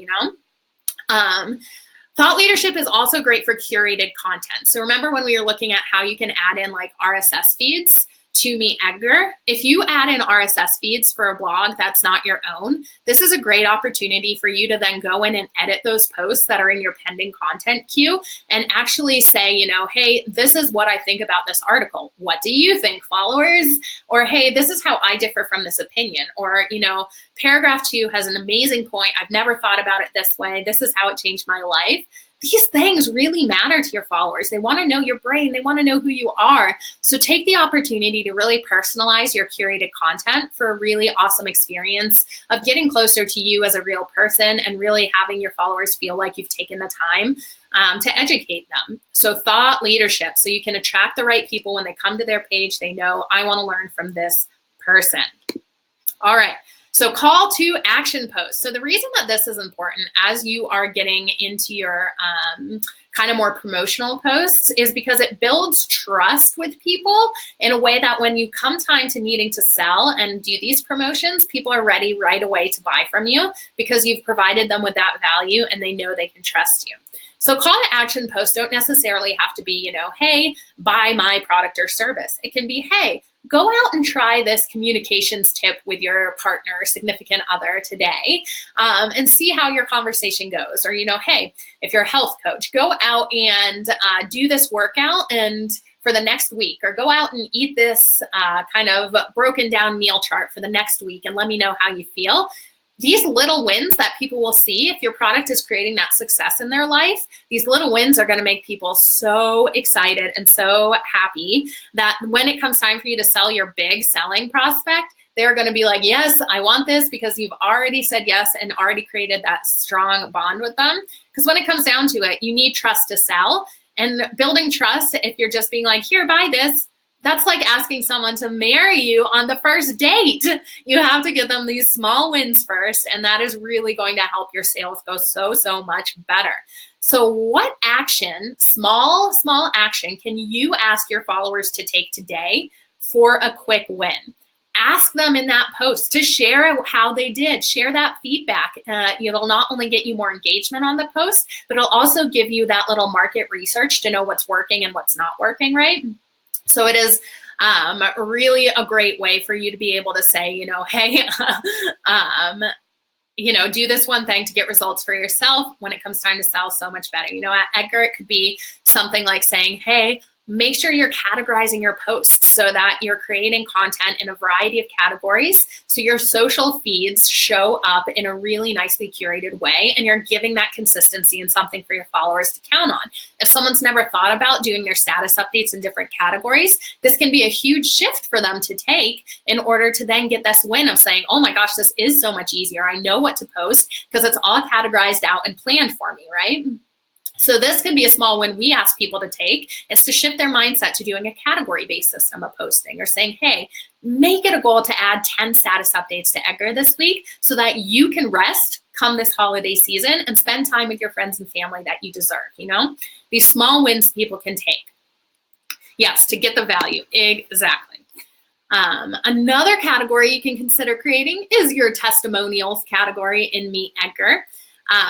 Thought leadership is also great for curated content. So remember when we were looking at how you can add in like RSS feeds to MeetEdgar? If you add in RSS feeds for a blog that's not your own, this is a great opportunity for you to then go in and edit those posts that are in your pending content queue and actually say, hey, this is what I think about this article. What do you think, followers? Or, hey, this is how I differ from this opinion. Or, paragraph 2 has an amazing point. I've never thought about it this way. This is how it changed my life. These things really matter to your followers. They want to know your brain. They want to know who you are. So take the opportunity to really personalize your curated content for a really awesome experience of getting closer to you as a real person and really having your followers feel like you've taken the time to educate them. So thought leadership, so you can attract the right people when they come to their page. They know, I want to learn from this person. All right. So call to action posts. So the reason that this is important as you are getting into your kind of more promotional posts is because it builds trust with people in a way that when you come time to needing to sell and do these promotions, people are ready right away to buy from you because you've provided them with that value and they know they can trust you. So call to action posts don't necessarily have to be, hey, buy my product or service. It can be, hey, go out and try this communications tip with your partner or significant other today and see how your conversation goes. Or, hey, if you're a health coach, go out and do this workout and for the next week, or go out and eat this kind of broken down meal chart for the next week and let me know how you feel. These little wins that people will see if your product is creating that success in their life, these little wins are going to make people so excited and so happy that when it comes time for you to sell your big selling prospect, they're going to be like, yes, I want this, because you've already said yes and already created that strong bond with them. Because when it comes down to it, you need trust to sell. And building trust, if you're just being like, here, buy this, that's like asking someone to marry you on the first date. You have to give them these small wins first, and that is really going to help your sales go so much better. So what action, small action, can you ask your followers to take today for a quick win? Ask them in that post to share how they did. Share that feedback. It'll not only get you more engagement on the post, but it'll also give you that little market research to know what's working and what's not working, right? So it is really a great way for you to be able to say, hey, do this one thing to get results for yourself. When it comes time to sell, so much better. At Edgar, it could be something like saying, hey, make sure you're categorizing your posts so that you're creating content in a variety of categories so your social feeds show up in a really nicely curated way and you're giving that consistency and something for your followers to count on. If someone's never thought about doing their status updates in different categories, this can be a huge shift for them to take in order to then get this win of saying, oh my gosh, this is so much easier. I know what to post because it's all categorized out and planned for me, right? So this can be a small win we ask people to take, is to shift their mindset to doing a category-based system of posting, or saying, hey, make it a goal to add 10 status updates to Edgar this week so that you can rest come this holiday season and spend time with your friends and family that you deserve, These small wins people can take. Yes, to get the value, exactly. Another category you can consider creating is your testimonials category in MeetEdgar.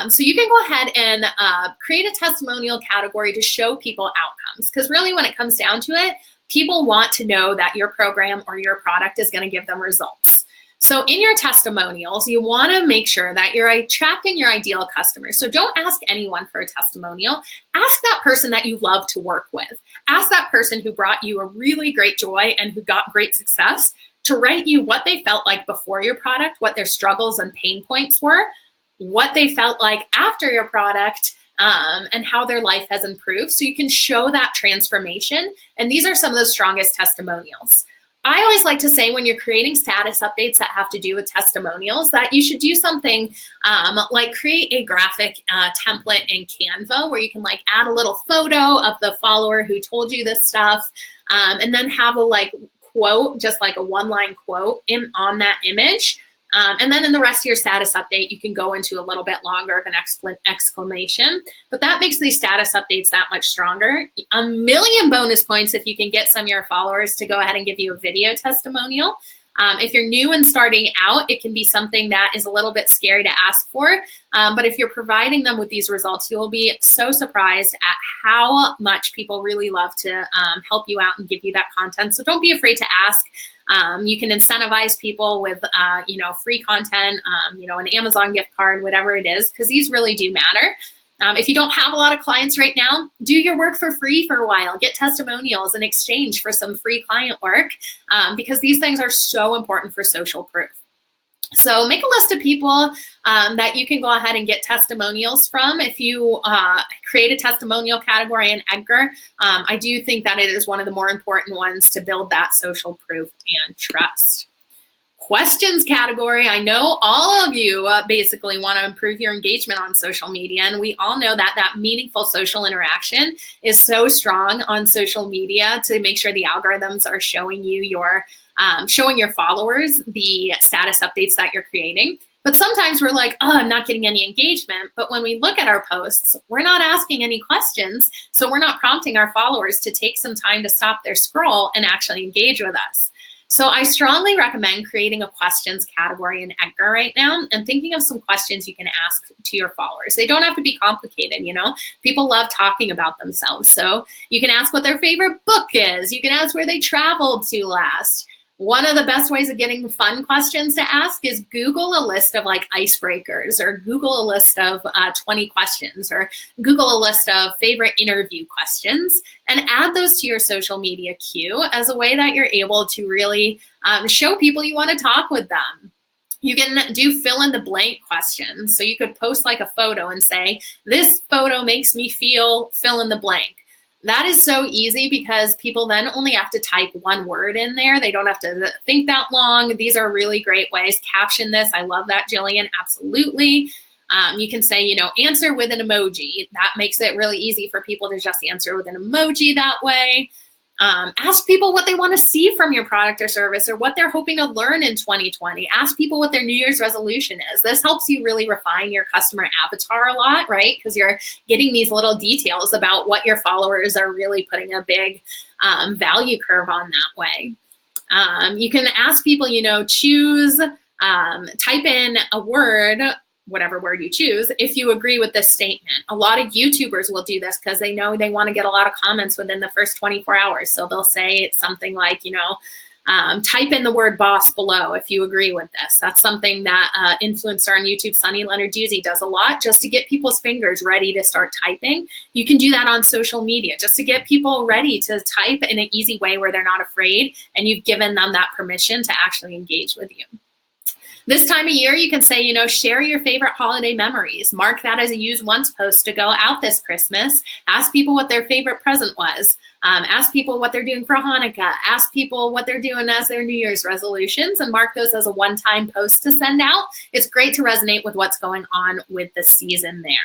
So you can go ahead and create a testimonial category to show people outcomes, because really when it comes down to it, people want to know that your program or your product is going to give them results. So in your testimonials, you want to make sure that you're attracting your ideal customers. So don't ask anyone for a testimonial. Ask that person that you love to work with. Ask that person who brought you a really great joy and who got great success to write you what they felt like before your product, what their struggles and pain points were, what they felt like after your product, and how their life has improved. So you can show that transformation. And these are some of the strongest testimonials. I always like to say when you're creating status updates that have to do with testimonials, that you should do something like create a graphic template in Canva where you can like add a little photo of the follower who told you this stuff, and then have a quote, just like a one-line quote on that image. And then in the rest of your status update, you can go into a little bit longer of an exclamation, but that makes these status updates that much stronger. A million bonus points if you can get some of your followers to go ahead and give you a video testimonial. If you're new and starting out, it can be something that is a little bit scary to ask for. But if you're providing them with these results, you'll be so surprised at how much people really love to help you out and give you that content. So don't be afraid to ask. You can incentivize people with, free content, an Amazon gift card, whatever it is, because these really do matter. If you don't have a lot of clients right now, do your work for free for a while. Get testimonials in exchange for some free client work, because these things are so important for social proof. So make a list of people that you can go ahead and get testimonials from. If you create a testimonial category in Edgar, I do think that it is one of the more important ones to build that social proof and trust. Questions category. I know all of you basically want to improve your engagement on social media, and we all know that that meaningful social interaction is so strong on social media to make sure the algorithms are showing you your followers the status updates that you're creating. But sometimes we're like, oh, I'm not getting any engagement. But when we look at our posts, we're not asking any questions. So we're not prompting our followers to take some time to stop their scroll and actually engage with us. So I strongly recommend creating a questions category in Edgar right now and thinking of some questions you can ask to your followers. They don't have to be complicated, People love talking about themselves. So you can ask what their favorite book is. You can ask where they traveled to last. One of the best ways of getting fun questions to ask is Google a list of icebreakers, or Google a list of 20 questions, or Google a list of favorite interview questions, and add those to your social media queue as a way that you're able to really show people you want to talk with them. You can do fill in the blank questions. So you could post a photo and say, this photo makes me feel fill in the blank. That is so easy because people then only have to type one word in there. They don't have to think that long. These are really great ways. Caption this. I love that, Jillian. Absolutely. You can say, answer with an emoji. That makes it really easy for people to just answer with an emoji that way. Ask people what they want to see from your product or service, or what they're hoping to learn in 2020. Ask people what their New Year's resolution is. This helps you really refine your customer avatar a lot, right? Because you're getting these little details about what your followers are really putting a big value curve on that way. You can ask people, choose, type in a word, whatever word you choose, if you agree with this statement. A lot of YouTubers will do this because they know they want to get a lot of comments within the first 24 hours. So they'll say it's something like, type in the word boss below if you agree with this. That's something that influencer on YouTube, Sunny Lenarduzzi, does a lot just to get people's fingers ready to start typing. You can do that on social media just to get people ready to type in an easy way where they're not afraid, and you've given them that permission to actually engage with you. This time of year, you can say, share your favorite holiday memories. Mark that as a use once post to go out this Christmas. Ask people what their favorite present was. Ask people what they're doing for Hanukkah. Ask people what they're doing as their New Year's resolutions, and mark those as a one-time post to send out. It's great to resonate with what's going on with the season there.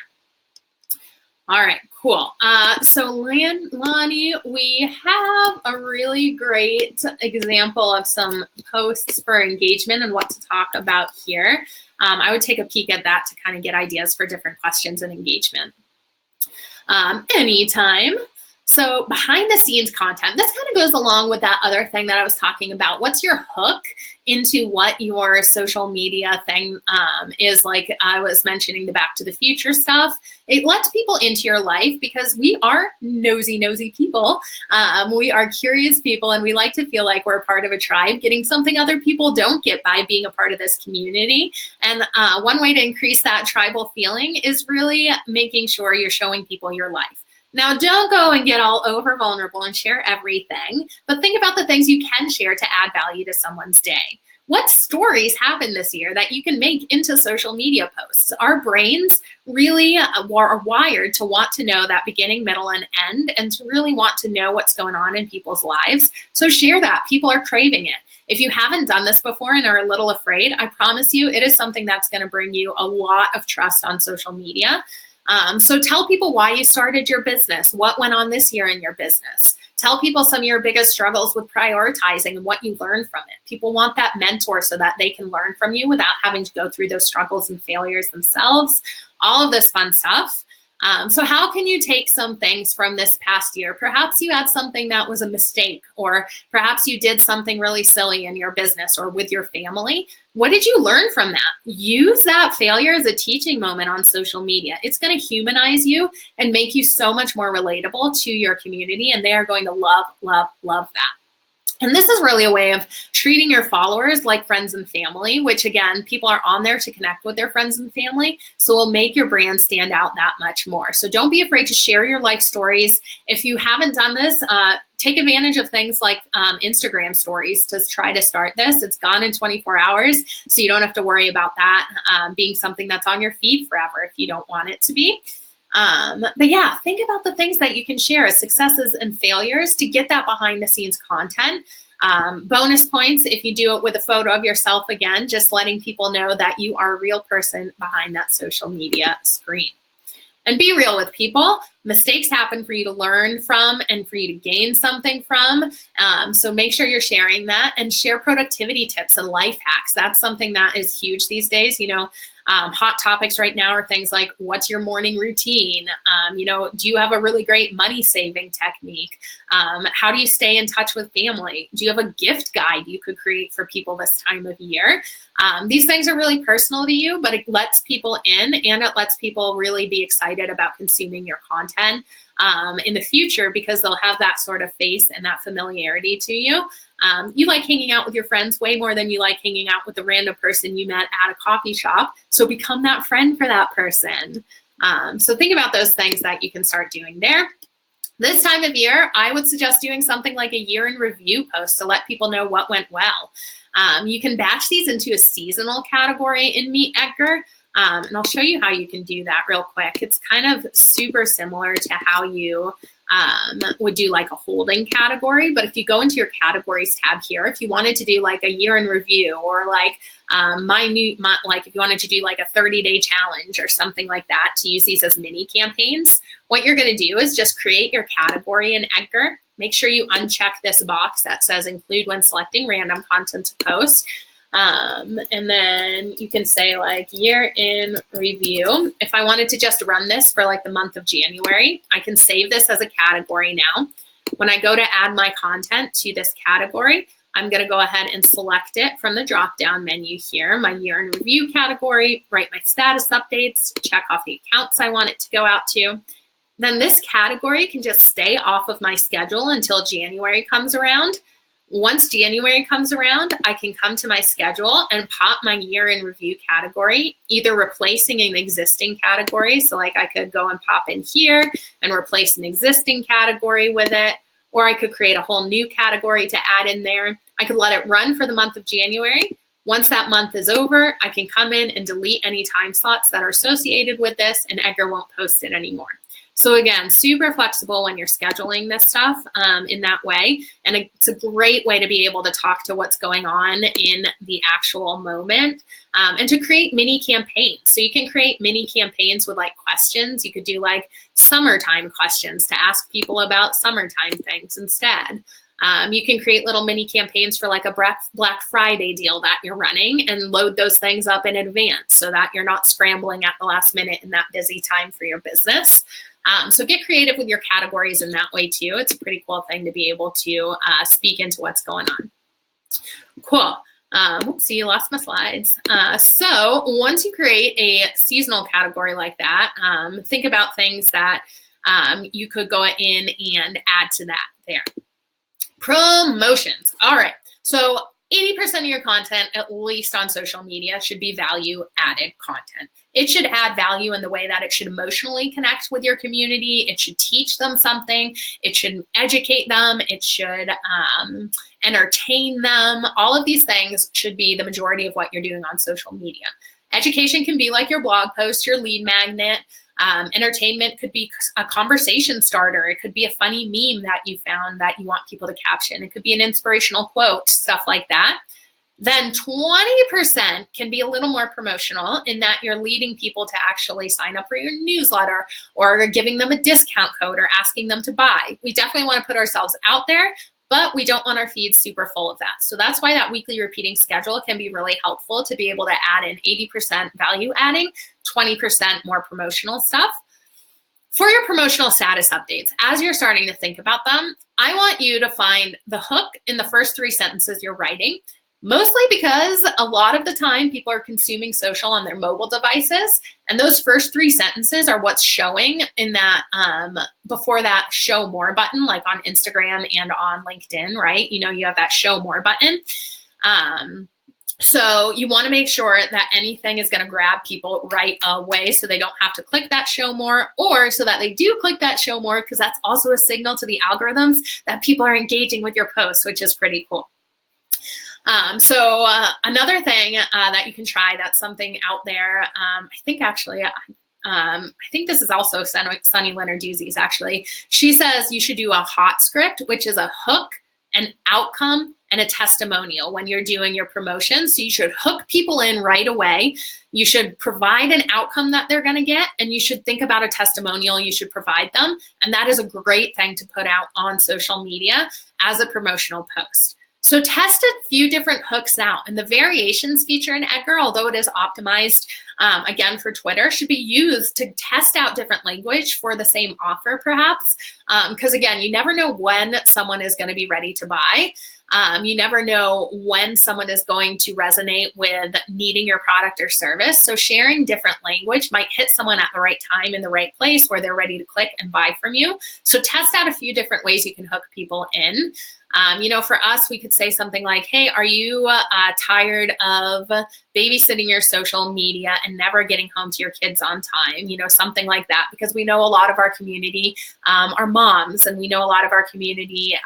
All right, cool. So Lonnie, we have a really great example of some posts for engagement and what to talk about here. I would take a peek at that to kind of get ideas for different questions and engagement. Anytime. So behind the scenes content, this kind of goes along with that other thing that I was talking about. What's your hook into what your social media thing is? Like I was mentioning the Back to the Future stuff. It lets people into your life because we are nosy people. We are curious people, and we like to feel like we're a part of a tribe, getting something other people don't get by being a part of this community. And one way to increase that tribal feeling is really making sure you're showing people your life. Now, don't go and get all over vulnerable and share everything, but think about the things you can share to add value to someone's day. What stories happened this year that you can make into social media posts? Our brains really are wired to want to know that beginning, middle, and end, and to really want to know what's going on in people's lives. So share that. People are craving it. If you haven't done this before and are a little afraid, I promise you it is something that's going to bring you a lot of trust on social media. So tell people why you started your business, what went on this year in your business. Tell people some of your biggest struggles with prioritizing and what you learned from it. People want that mentor so that they can learn from you without having to go through those struggles and failures themselves. All of this fun stuff. So how can you take some things from this past year? Perhaps you had something that was a mistake, or perhaps you did something really silly in your business or with your family. What did you learn from that? Use that failure as a teaching moment on social media. It's going to humanize you and make you so much more relatable to your community, and they are going to love, love, love that. And this is really a way of treating your followers like friends and family, which again, people are on there to connect with their friends and family. So it'll make your brand stand out that much more. So don't be afraid to share your life stories. If you haven't done this, take advantage of things like Instagram stories to try to start this. It's gone in 24 hours, so you don't have to worry about that being something that's on your feed forever if you don't want it to be. But yeah, think about the things that you can share as successes and failures to get that behind the scenes content. Bonus points if you do it with a photo of yourself, again, just letting people know that you are a real person behind that social media screen. And be real with people. Mistakes happen for you to learn from and for you to gain something from. So make sure you're sharing that, and share productivity tips and life hacks. That's something that is huge these days. You know, hot topics right now are things like, what's your morning routine? You know, do you have a really great money saving technique? How do you stay in touch with family? Do you have a gift guide you could create for people this time of year? These things are really personal to you, but it lets people in, and it lets people really be excited about consuming your content in the future, because they'll have that sort of face and that familiarity to you. You like hanging out with your friends way more than you like hanging out with the random person you met at a coffee shop. So become that friend for that person. So think about those things that you can start doing there. This time of year, I would suggest doing something like a year in review post to let people know what went well. You can batch these into a seasonal category in MeetEdgar. And I'll show you how you can do that real quick. It's kind of super similar to how you would do like a holding category. But if you go into your categories tab here, if you wanted to do like a year in review, or like like if you wanted to do like a 30-day challenge or something like that, to use these as mini campaigns, what you're going to do is just create your category in Edgar. Make sure you uncheck this box that says include when selecting random content to post. And then you can say like year in review. If I wanted to just run this for like the month of January, I can save this as a category now. When I go to add my content to this category, I'm going to go ahead and select it from the drop-down menu here, my year in review category, write my status updates, check off the accounts I want it to go out to. Then this category can just stay off of my schedule until January comes around. Once January comes around, I can come to my schedule and pop my year in review category, either replacing an existing category. So like I could go and pop in here and replace an existing category with it, or I could create a whole new category to add in there. I could let it run for the month of January. Once that month is over, I can come in and delete any time slots that are associated with this, and Edgar won't post it anymore. So again, super flexible when you're scheduling this stuff in that way. And it's a great way to be able to talk to what's going on in the actual moment and to create mini campaigns. So you can create mini campaigns with like questions. You could do like summertime questions to ask people about summertime things instead. You can create little mini campaigns for like a Black Friday deal that you're running and load those things up in advance so that you're not scrambling at the last minute in that busy time for your business. So get creative with your categories in that way too. It's a pretty cool thing to be able to speak into what's going on. Cool. Oopsie, lost my slides. So once you create a seasonal category like that, think about things that you could go in and add to that there. Promotions. All right. So 80% of your content, at least on social media, should be value-added content. It should add value in the way that it should emotionally connect with your community. It should teach them something. It should educate them. It should entertain them. All of these things should be the majority of what you're doing on social media. Education can be like your blog post, your lead magnet. Entertainment could be a conversation starter. It could be a funny meme that you found that you want people to caption. It could be an inspirational quote, stuff like that. Then 20% can be a little more promotional in that you're leading people to actually sign up for your newsletter or giving them a discount code or asking them to buy. We definitely want to put ourselves out there, but we don't want our feeds super full of that. So that's why that weekly repeating schedule can be really helpful to be able to add in 80% value adding, 20% more promotional stuff. For your promotional status updates, as you're starting to think about them, I want you to find the hook in the first 3 sentences you're writing. Mostly because a lot of the time people are consuming social on their mobile devices, and those first 3 sentences are what's showing in that before that show more button, like on Instagram and on LinkedIn, right? You know, you have that show more button. So you want to make sure that anything is going to grab people right away so they don't have to click that show more, or so that they do click that show more, because that's also a signal to the algorithms that people are engaging with your posts, which is pretty cool. Another thing that you can try, that's something out there, I think this is also Sunny Lenarduzzi's actually. She says you should do a hot script, which is a hook, an outcome, and a testimonial when you're doing your promotion. So you should hook people in right away. You should provide an outcome that they're going to get, and you should think about a testimonial you should provide them. And that is a great thing to put out on social media as a promotional post. So test a few different hooks out, and the variations feature in Edgar, although it is optimized, again, for Twitter, should be used to test out different language for the same offer, perhaps, because again, you never know when someone is going to be ready to buy. You never know when someone is going to resonate with needing your product or service. So sharing different language might hit someone at the right time in the right place where they're ready to click and buy from you. So test out a few different ways you can hook people in. For us, we could say something like, hey, are you tired of babysitting your social media and never getting home to your kids on time? Something like that, because we know a lot of our community are moms, and we know a lot of our community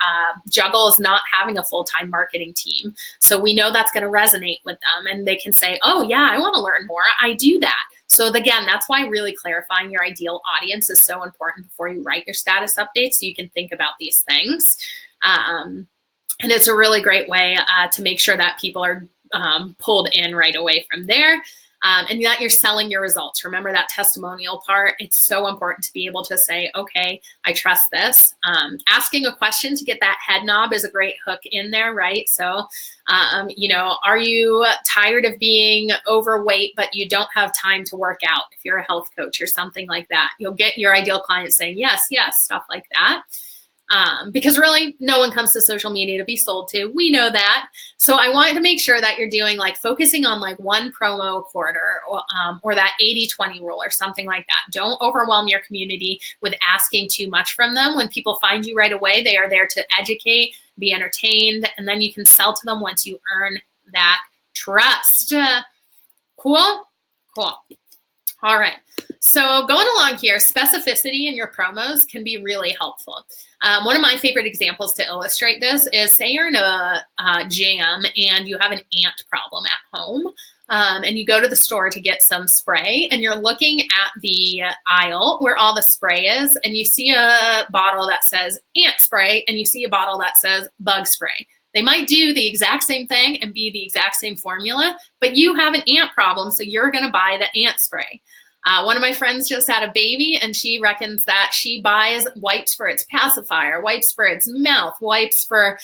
juggles not having a full-time marketing team. So we know that's going to resonate with them, and they can say, oh yeah, I want to learn more. I do that. So again, that's why really clarifying your ideal audience is so important before you write your status updates, so you can think about these things. And it's a really great way to make sure that people are pulled in right away from there, and that you're selling your results. Remember that testimonial part. It's so important to be able to say, okay, I trust this. Asking a question to get that head knob is a great hook in there, right? So, are you tired of being overweight, but you don't have time to work out? If you're a health coach or something like that, you'll get your ideal client saying, yes, yes, stuff like that. Because really no one comes to social media to be sold to. We know that. So I wanted to make sure that you're doing focusing on one promo a quarter, or that 80-20 rule or something like that. Don't overwhelm your community with asking too much from them. When people find you right away, they are there to educate, be entertained, and then you can sell to them once you earn that trust. Cool? Cool. All right. So going along here, specificity in your promos can be really helpful. One of my favorite examples to illustrate this is, say you're in a jam and you have an ant problem at home, and you go to the store to get some spray, and you're looking at the aisle where all the spray is, and you see a bottle that says ant spray, and you see a bottle that says bug spray. They might do the exact same thing and be the exact same formula, but you have an ant problem, so you're going to buy the ant spray. One of my friends just had a baby, and she reckons that she buys wipes for its pacifier, wipes for its mouth, wipes for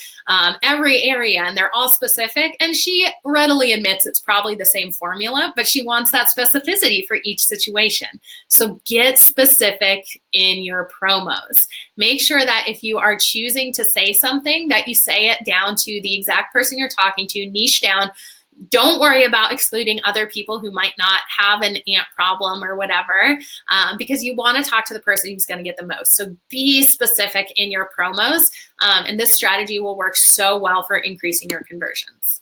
every area, and they're all specific. And she readily admits it's probably the same formula, but she wants that specificity for each situation. So get specific in your promos. Make sure that if you are choosing to say something, that you say it down to the exact person you're talking to, niche down. Don't worry about excluding other people who might not have an ant problem or whatever, because you want to talk to the person who's going to get the most. So be specific in your promos, and this strategy will work so well for increasing your conversions.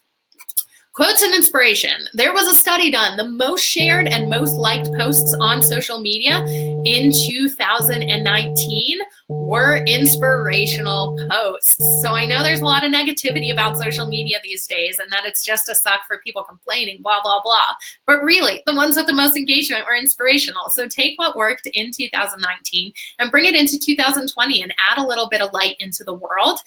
Quotes and inspiration. There was a study done. The most shared and most liked posts on social media in 2019 were inspirational posts. So I know there's a lot of negativity about social media these days and that it's just a suck for people complaining, blah, blah, blah. But really, the ones with the most engagement were inspirational. So take what worked in 2019 and bring it into 2020 and add a little bit of light into the world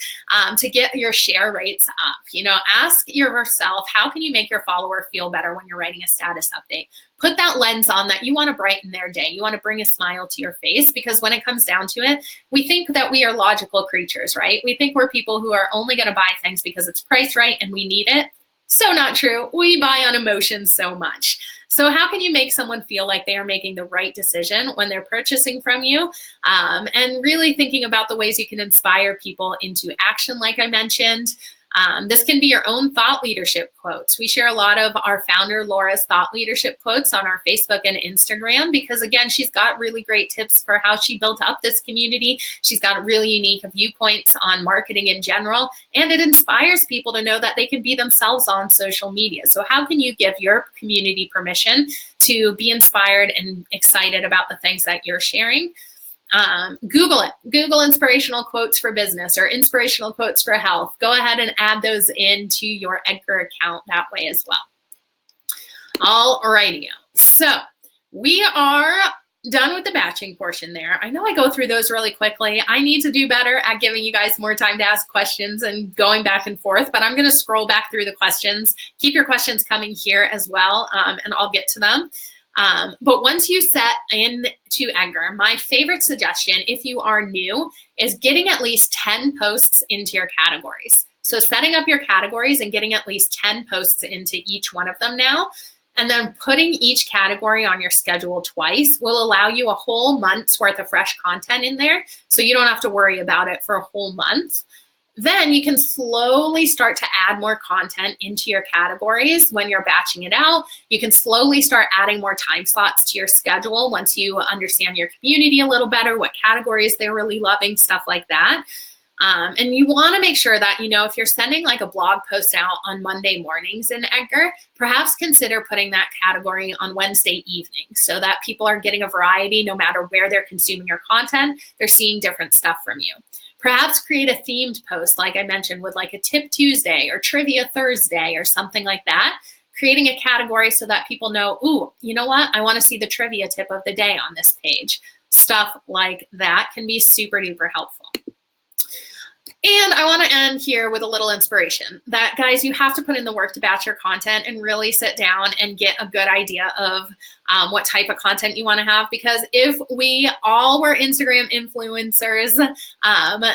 to get your share rates up. You know, ask yourself, how can you make your follower feel better when you're writing a status update? Put that lens on that you want to brighten their day. You want to bring a smile to your face, because when it comes down to it, we think that we are logical creatures, right? We think we're people who are only going to buy things because it's priced right and we need it. So not true. We buy on emotions so much. So how can you make someone feel like they are making the right decision when they're purchasing from you? And really thinking about the ways you can inspire people into action, like I mentioned. This can be your own thought leadership quotes. We share a lot of our founder Laura's thought leadership quotes on our Facebook and Instagram because, again, she's got really great tips for how she built up this community. She's got really unique viewpoints on marketing in general, and it inspires people to know that they can be themselves on social media. So how can you give your community permission to be inspired and excited about the things that you're sharing? Google it. Google inspirational quotes for business or inspirational quotes for health. Go ahead and add those into your Edgar account that way as well. All righty. So we are done with the batching portion there. I know I go through those really quickly. I need to do better at giving you guys more time to ask questions and going back and forth, but I'm going to scroll back through the questions. Keep your questions coming here as well, and I'll get to them. But once you set into Edgar, my favorite suggestion, if you are new, is getting at least 10 posts into your categories. So setting up your categories and getting at least 10 posts into each one of them now, and then putting each category on your schedule twice will allow you a whole month's worth of fresh content in there. So you don't have to worry about it for a whole month. Then you can slowly start to add more content into your categories when you're batching it out. You can slowly start adding more time slots to your schedule once you understand your community a little better, what categories they're really loving, stuff like that. And you want to make sure that, you know, if you're sending like a blog post out on Monday mornings in Edgar, perhaps consider putting that category on Wednesday evening so that people are getting a variety no matter where they're consuming your content. They're seeing different stuff from you. Perhaps create a themed post, like I mentioned, with like a Tip Tuesday or Trivia Thursday or something like that. Creating a category so that people know, ooh, you know what? I want to see the trivia tip of the day on this page. Stuff like that can be super duper helpful. And I want to end here with a little inspiration that, guys, you have to put in the work to batch your content and really sit down and get a good idea of what type of content you want to have. Because if we all were Instagram influencers,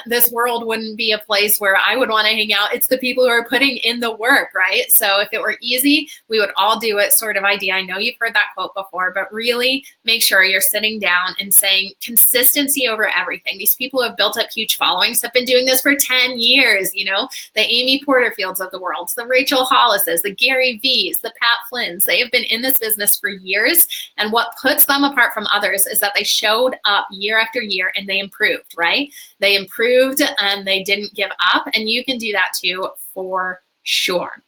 this world wouldn't be a place where I would want to hang out. It's the people who are putting in the work, right? So if it were easy, we would all do it sort of idea. I know you've heard that quote before, but really make sure you're sitting down and saying consistency over everything. These people who have built up huge followings have been doing this for 10 years, you know, the Amy Porterfields of the world, the Rachel Hollises, the Gary Vees, the Pat Flynn's. They have been in this business for years. And what puts them apart from others is that they showed up year after year and they improved, right? They improved and they didn't give up. And you can do that too, for sure.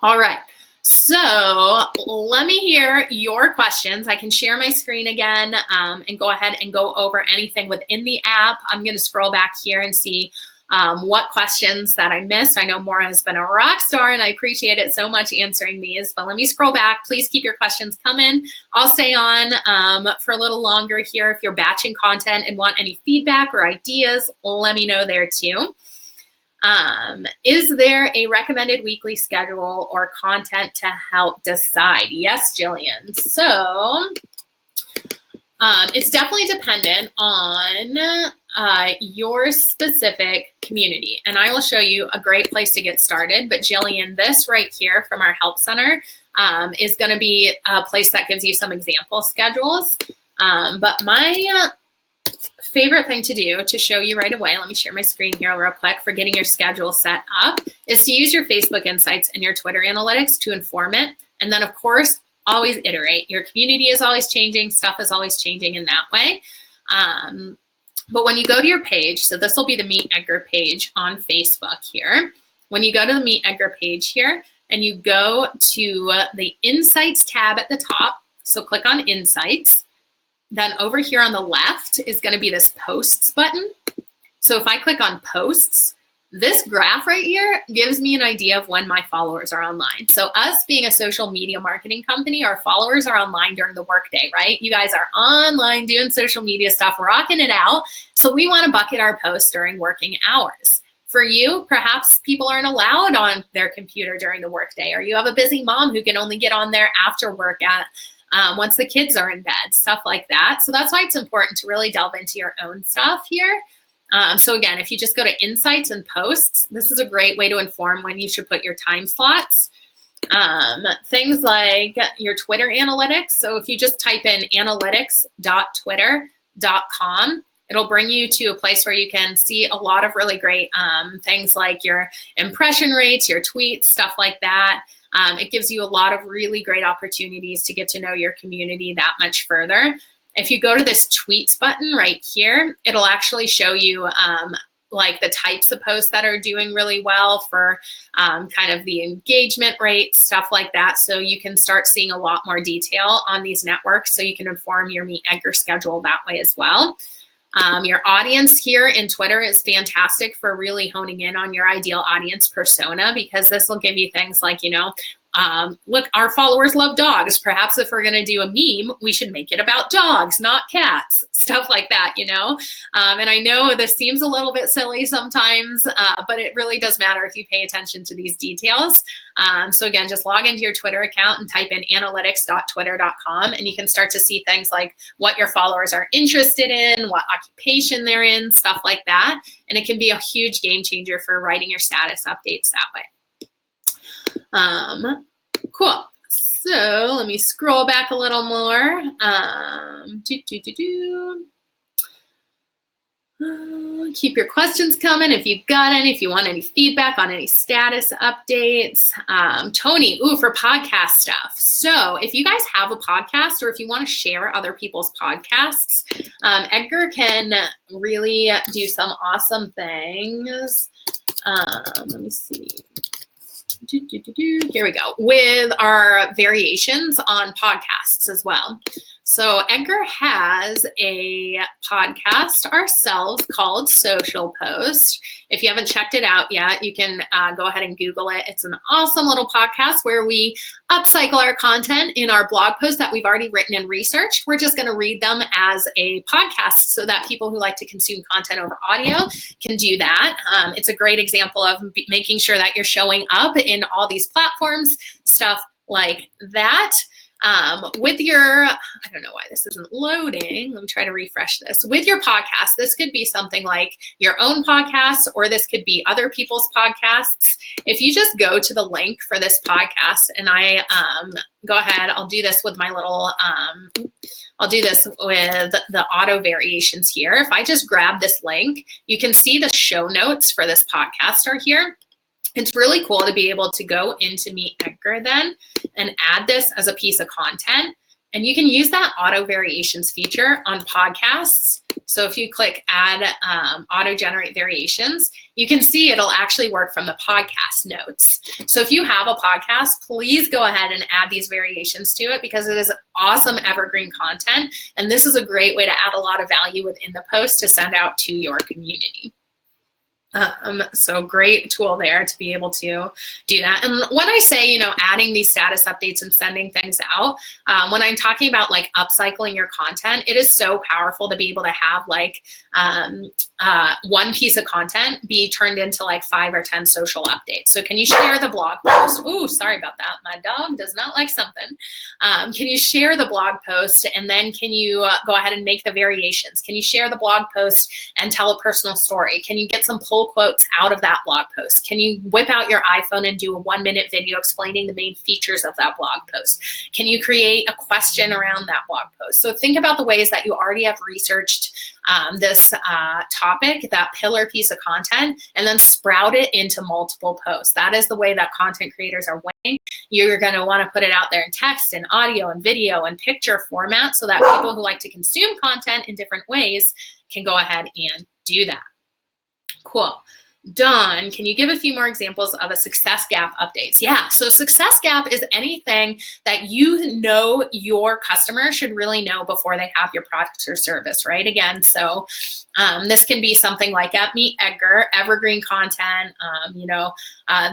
All right. So let me hear your questions. I can share my screen again and go ahead and go over anything within the app. I'm going to scroll back here and see what questions that I missed. I know Maura has been a rock star and I appreciate it so much answering these, but let me scroll back. Please keep your questions coming. I'll stay on for a little longer here. If you're batching content and want any feedback or ideas, let me know there too. Is there a recommended weekly schedule or content to help decide? Yes, Jillian. So it's definitely dependent on your specific community. And I will show you a great place to get started. But Jillian, this right here from our Help Center is going to be a place that gives you some example schedules. But my favorite thing to do to show you right away, let me share my screen here real quick for getting your schedule set up, is to use your Facebook Insights and your Twitter analytics to inform it. And then, of course, always iterate. Your community is always changing. Stuff is always changing in that way. But when you go to your page, so this will be the Meet Edgar page on Facebook here. When you go to the Meet Edgar page here and you go to the Insights tab at the top. So click on Insights. Then over here on the left is going to be this Posts button. So if I click on Posts, this graph right here gives me an idea of when my followers are online. So us being a social media marketing company, our followers are online during the workday, right? You guys are online doing social media stuff, rocking it out. So we want to bucket our posts during working hours. For you, perhaps people aren't allowed on their computer during the workday, or you have a busy mom who can only get on there after work at once the kids are in bed, stuff like that. So that's why it's important to really delve into your own stuff here. So again, if you just go to Insights and Posts, this is a great way to inform when you should put your time slots. Things like your Twitter analytics. So if you just type in analytics.twitter.com, it'll bring you to a place where you can see a lot of really great things like your impression rates, your tweets, stuff like that. It gives you a lot of really great opportunities to get to know your community that much further. If you go to this tweets button right here, it'll actually show you like the types of posts that are doing really well for kind of the engagement rate, stuff like that. So you can start seeing a lot more detail on these networks so you can inform your MeetEdgar schedule that way as well. Your audience here in Twitter is fantastic for really honing in on your ideal audience persona, because this will give you things like, you know, look, our followers love dogs. Perhaps if we're going to do a meme, we should make it about dogs, not cats, stuff like that, you know? And I know this seems a little bit silly sometimes, but it really does matter if you pay attention to these details. So again, just log into your Twitter account and type in analytics.twitter.com, and you can start to see things like what your followers are interested in, what occupation they're in, stuff like that. And it can be a huge game changer for writing your status updates that way. Cool. So let me scroll back a little more. Keep your questions coming if you've got any, if you want any feedback on any status updates. Tony, for podcast stuff. So if you guys have a podcast, or if you want to share other people's podcasts, Edgar can really do some awesome things. Let me see. Here we go, with our variations on podcasts as well. So Edgar has a podcast ourselves called Social Post. If you haven't checked it out yet, you can go ahead and Google it. It's an awesome little podcast where we upcycle our content in our blog posts that we've already written and researched. We're just going to read them as a podcast so that people who like to consume content over audio can do that. It's a great example of making sure that you're showing up in all these platforms, stuff like that. With your, I don't know why this isn't loading. Let me try to refresh this. With your podcast, this could be something like your own podcast, or this could be other people's podcasts. If you just go to the link for this podcast, and I go ahead, I'll do this with my little, I'll do this with the auto variations here. If I just grab this link, you can see the show notes for this podcast are here. It's really cool to be able to go into MeetEdgar then and add this as a piece of content. And you can use that auto variations feature on podcasts. So if you click add auto generate variations, you can see it'll actually work from the podcast notes. So if you have a podcast, please go ahead and add these variations to it, because it is awesome evergreen content. And this is a great way to add a lot of value within the post to send out to your community. So great tool there to be able to do that. And when I say, you know, adding these status updates and sending things out, when I'm talking about like upcycling your content, it is so powerful to be able to have like one piece of content be turned into like 5 or 10 social updates. So can you share the blog post? Ooh, sorry about that. My dog does not like something. Can you share the blog post, and then can you go ahead and make the variations? Can you share the blog post and tell a personal story? Can you get some pull quotes out of that blog post? Can you whip out your iPhone and do a 1-minute video explaining the main features of that blog post? Can you create a question around that blog post? So think about the ways that you already have researched this topic, that pillar piece of content, and then sprout it into multiple posts. That is the way that content creators are winning. You're going to want to put it out there in text and audio and video and picture format so that people who like to consume content in different ways can go ahead and do that. Cool. Done. Can you give a few more examples of a success gap updates? Yeah, so success gap is anything that you know your customer should really know before they have your product or service, right? Again, so this can be something like at MeetEdgar, evergreen content,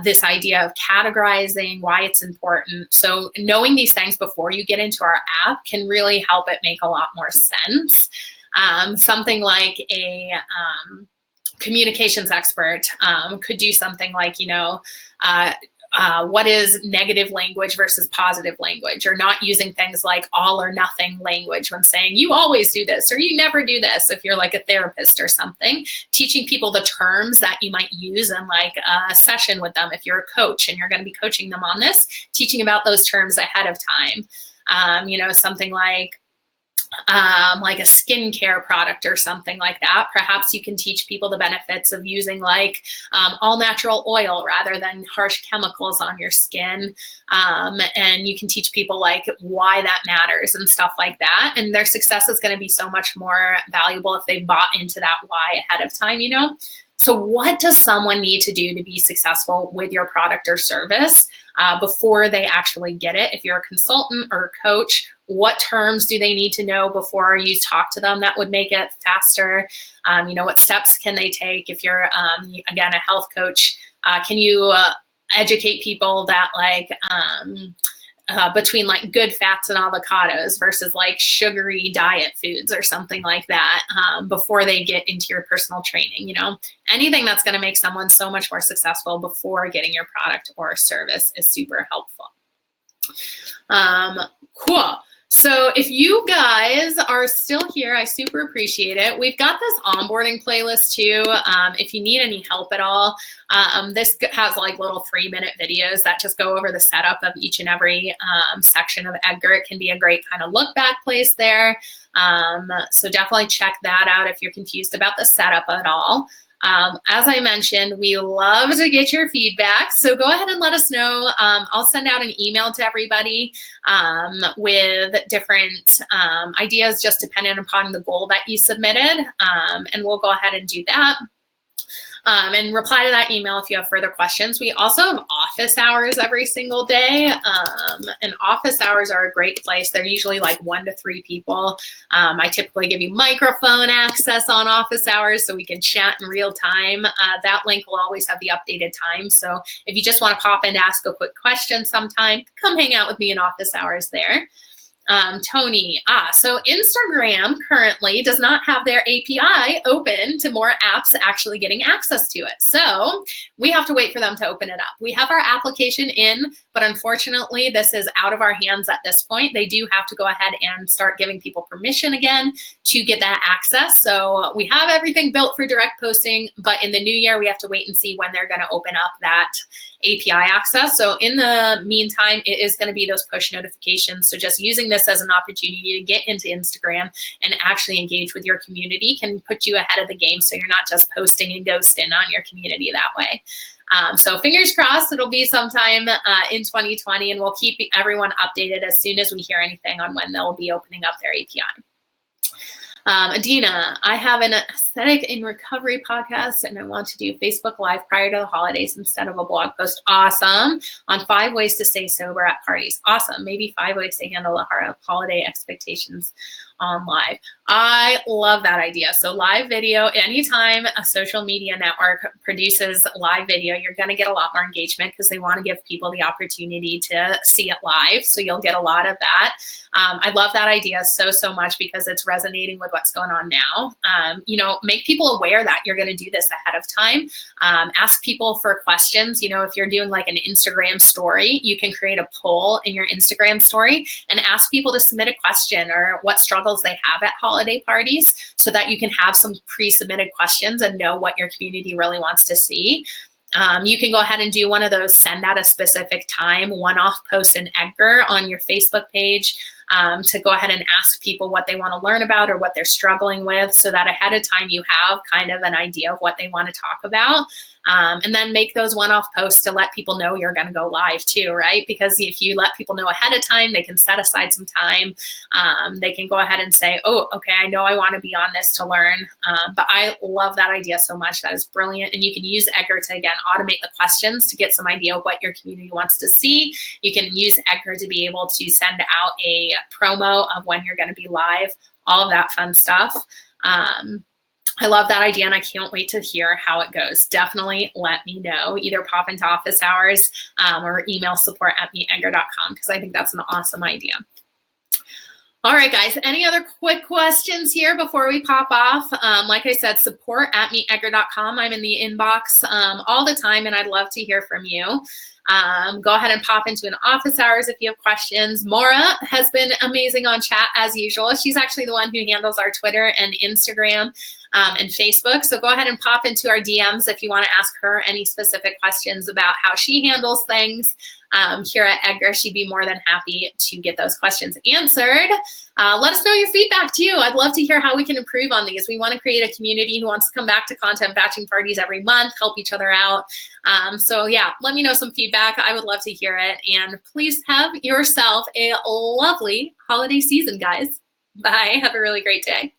this idea of categorizing, why it's important. So knowing these things before you get into our app can really help it make a lot more sense. Something like a communications expert could do something like, what is negative language versus positive language, or not using things like all or nothing language when saying you always do this or you never do this. If you're like a therapist or something, teaching people the terms that you might use in like a session with them. If you're a coach and you're going to be coaching them on this, teaching about those terms ahead of time. Something like a skincare product or something like that. Perhaps you can teach people the benefits of using like all natural oil rather than harsh chemicals on your skin. And you can teach people like why that matters and stuff like that. And their success is going to be so much more valuable if they bought into that why ahead of time, So what does someone need to do to be successful with your product or service before they actually get it? If you're a consultant or a coach, what terms do they need to know before you talk to them that would make it faster? What steps can they take? If you're, again, a health coach, can you educate people that like, between like good fats and avocados versus like sugary diet foods or something like that before they get into your personal training, anything that's going to make someone so much more successful before getting your product or service is super helpful. Cool. So if you guys are still here, I super appreciate it. We've got this onboarding playlist too. If you need any help at all, this has like little 3-minute videos that just go over the setup of each and every section of Edgar. It can be a great kind of look back place there. So definitely check that out if you're confused about the setup at all. As I mentioned, we love to get your feedback, so go ahead and let us know. I'll send out an email to everybody with different ideas, just depending upon the goal that you submitted, and we'll go ahead and do that. And reply to that email if you have further questions. We also have office hours every single day. And office hours are a great place. They're usually like 1 to 3 people. I typically give you microphone access on office hours so we can chat in real time. That link will always have the updated time. So if you just want to pop in to ask a quick question sometime, come hang out with me in office hours there. Tony, so Instagram currently does not have their API open to more apps actually getting access to it. So we have to wait for them to open it up. We have our application in, but unfortunately this is out of our hands at this point. They do have to go ahead and start giving people permission again to get that access. So we have everything built for direct posting, but in the new year, we have to wait and see when they're going to open up that API access. So in the meantime, it is going to be those push notifications. So just using this as an opportunity to get into Instagram and actually engage with your community can put you ahead of the game. So you're not just posting and ghosting on your community that way. So fingers crossed, it'll be sometime in 2020, and we'll keep everyone updated as soon as we hear anything on when they'll be opening up their API. Adina, I have an Aesthetic in Recovery podcast and I want to do Facebook Live prior to the holidays instead of a blog post. Awesome. On 5 ways to stay sober at parties. Awesome. Maybe 5 ways to handle the holiday expectations on live. I love that idea. So live video, anytime a social media network produces live video, you're going to get a lot more engagement because they want to give people the opportunity to see it live. So you'll get a lot of that. I love that idea so much because it's resonating with what's going on now. Make people aware that you're going to do this ahead of time. Ask people for questions. If you're doing like an Instagram story, you can create a poll in your Instagram story and ask people to submit a question or what struggles they have at holiday parties so that you can have some pre-submitted questions and know what your community really wants to see. You can go ahead and do one of those send at a specific time one-off posts in Edgar on your Facebook page. to go ahead and ask people what they want to learn about or what they're struggling with, so that ahead of time you have kind of an idea of what they want to talk about. And then make those one-off posts to let people know you're going to go live too, right? Because if you let people know ahead of time, they can set aside some time. They can go ahead and say, oh, okay, I know I want to be on this to learn. But I love that idea so much. That is brilliant. And you can use Edgar to, again, automate the questions to get some idea of what your community wants to see. You can use Edgar to be able to send out a promo of when you're going to be live, all of that fun stuff. I love that idea, and I can't wait to hear how it goes. Definitely let me know. Either pop into office hours or email support@meetedgar.com, because I think that's an awesome idea. All right, guys, any other quick questions here before we pop off? Like I said, support@meetedgar.com. I'm in the inbox all the time, and I'd love to hear from you. Go ahead and pop into an office hours if you have questions. Maura has been amazing on chat as usual. She's actually the one who handles our Twitter and Instagram and Facebook. So go ahead and pop into our DMs if you want to ask her any specific questions about how she handles things here at Edgar. She'd be more than happy to get those questions answered. Let us know your feedback too. I'd love to hear how we can improve on these. We want to create a community who wants to come back to content batching parties every month, help each other out. So yeah, let me know some feedback. I would love to hear it. And please have yourself a lovely holiday season, guys. Bye. Have a really great day.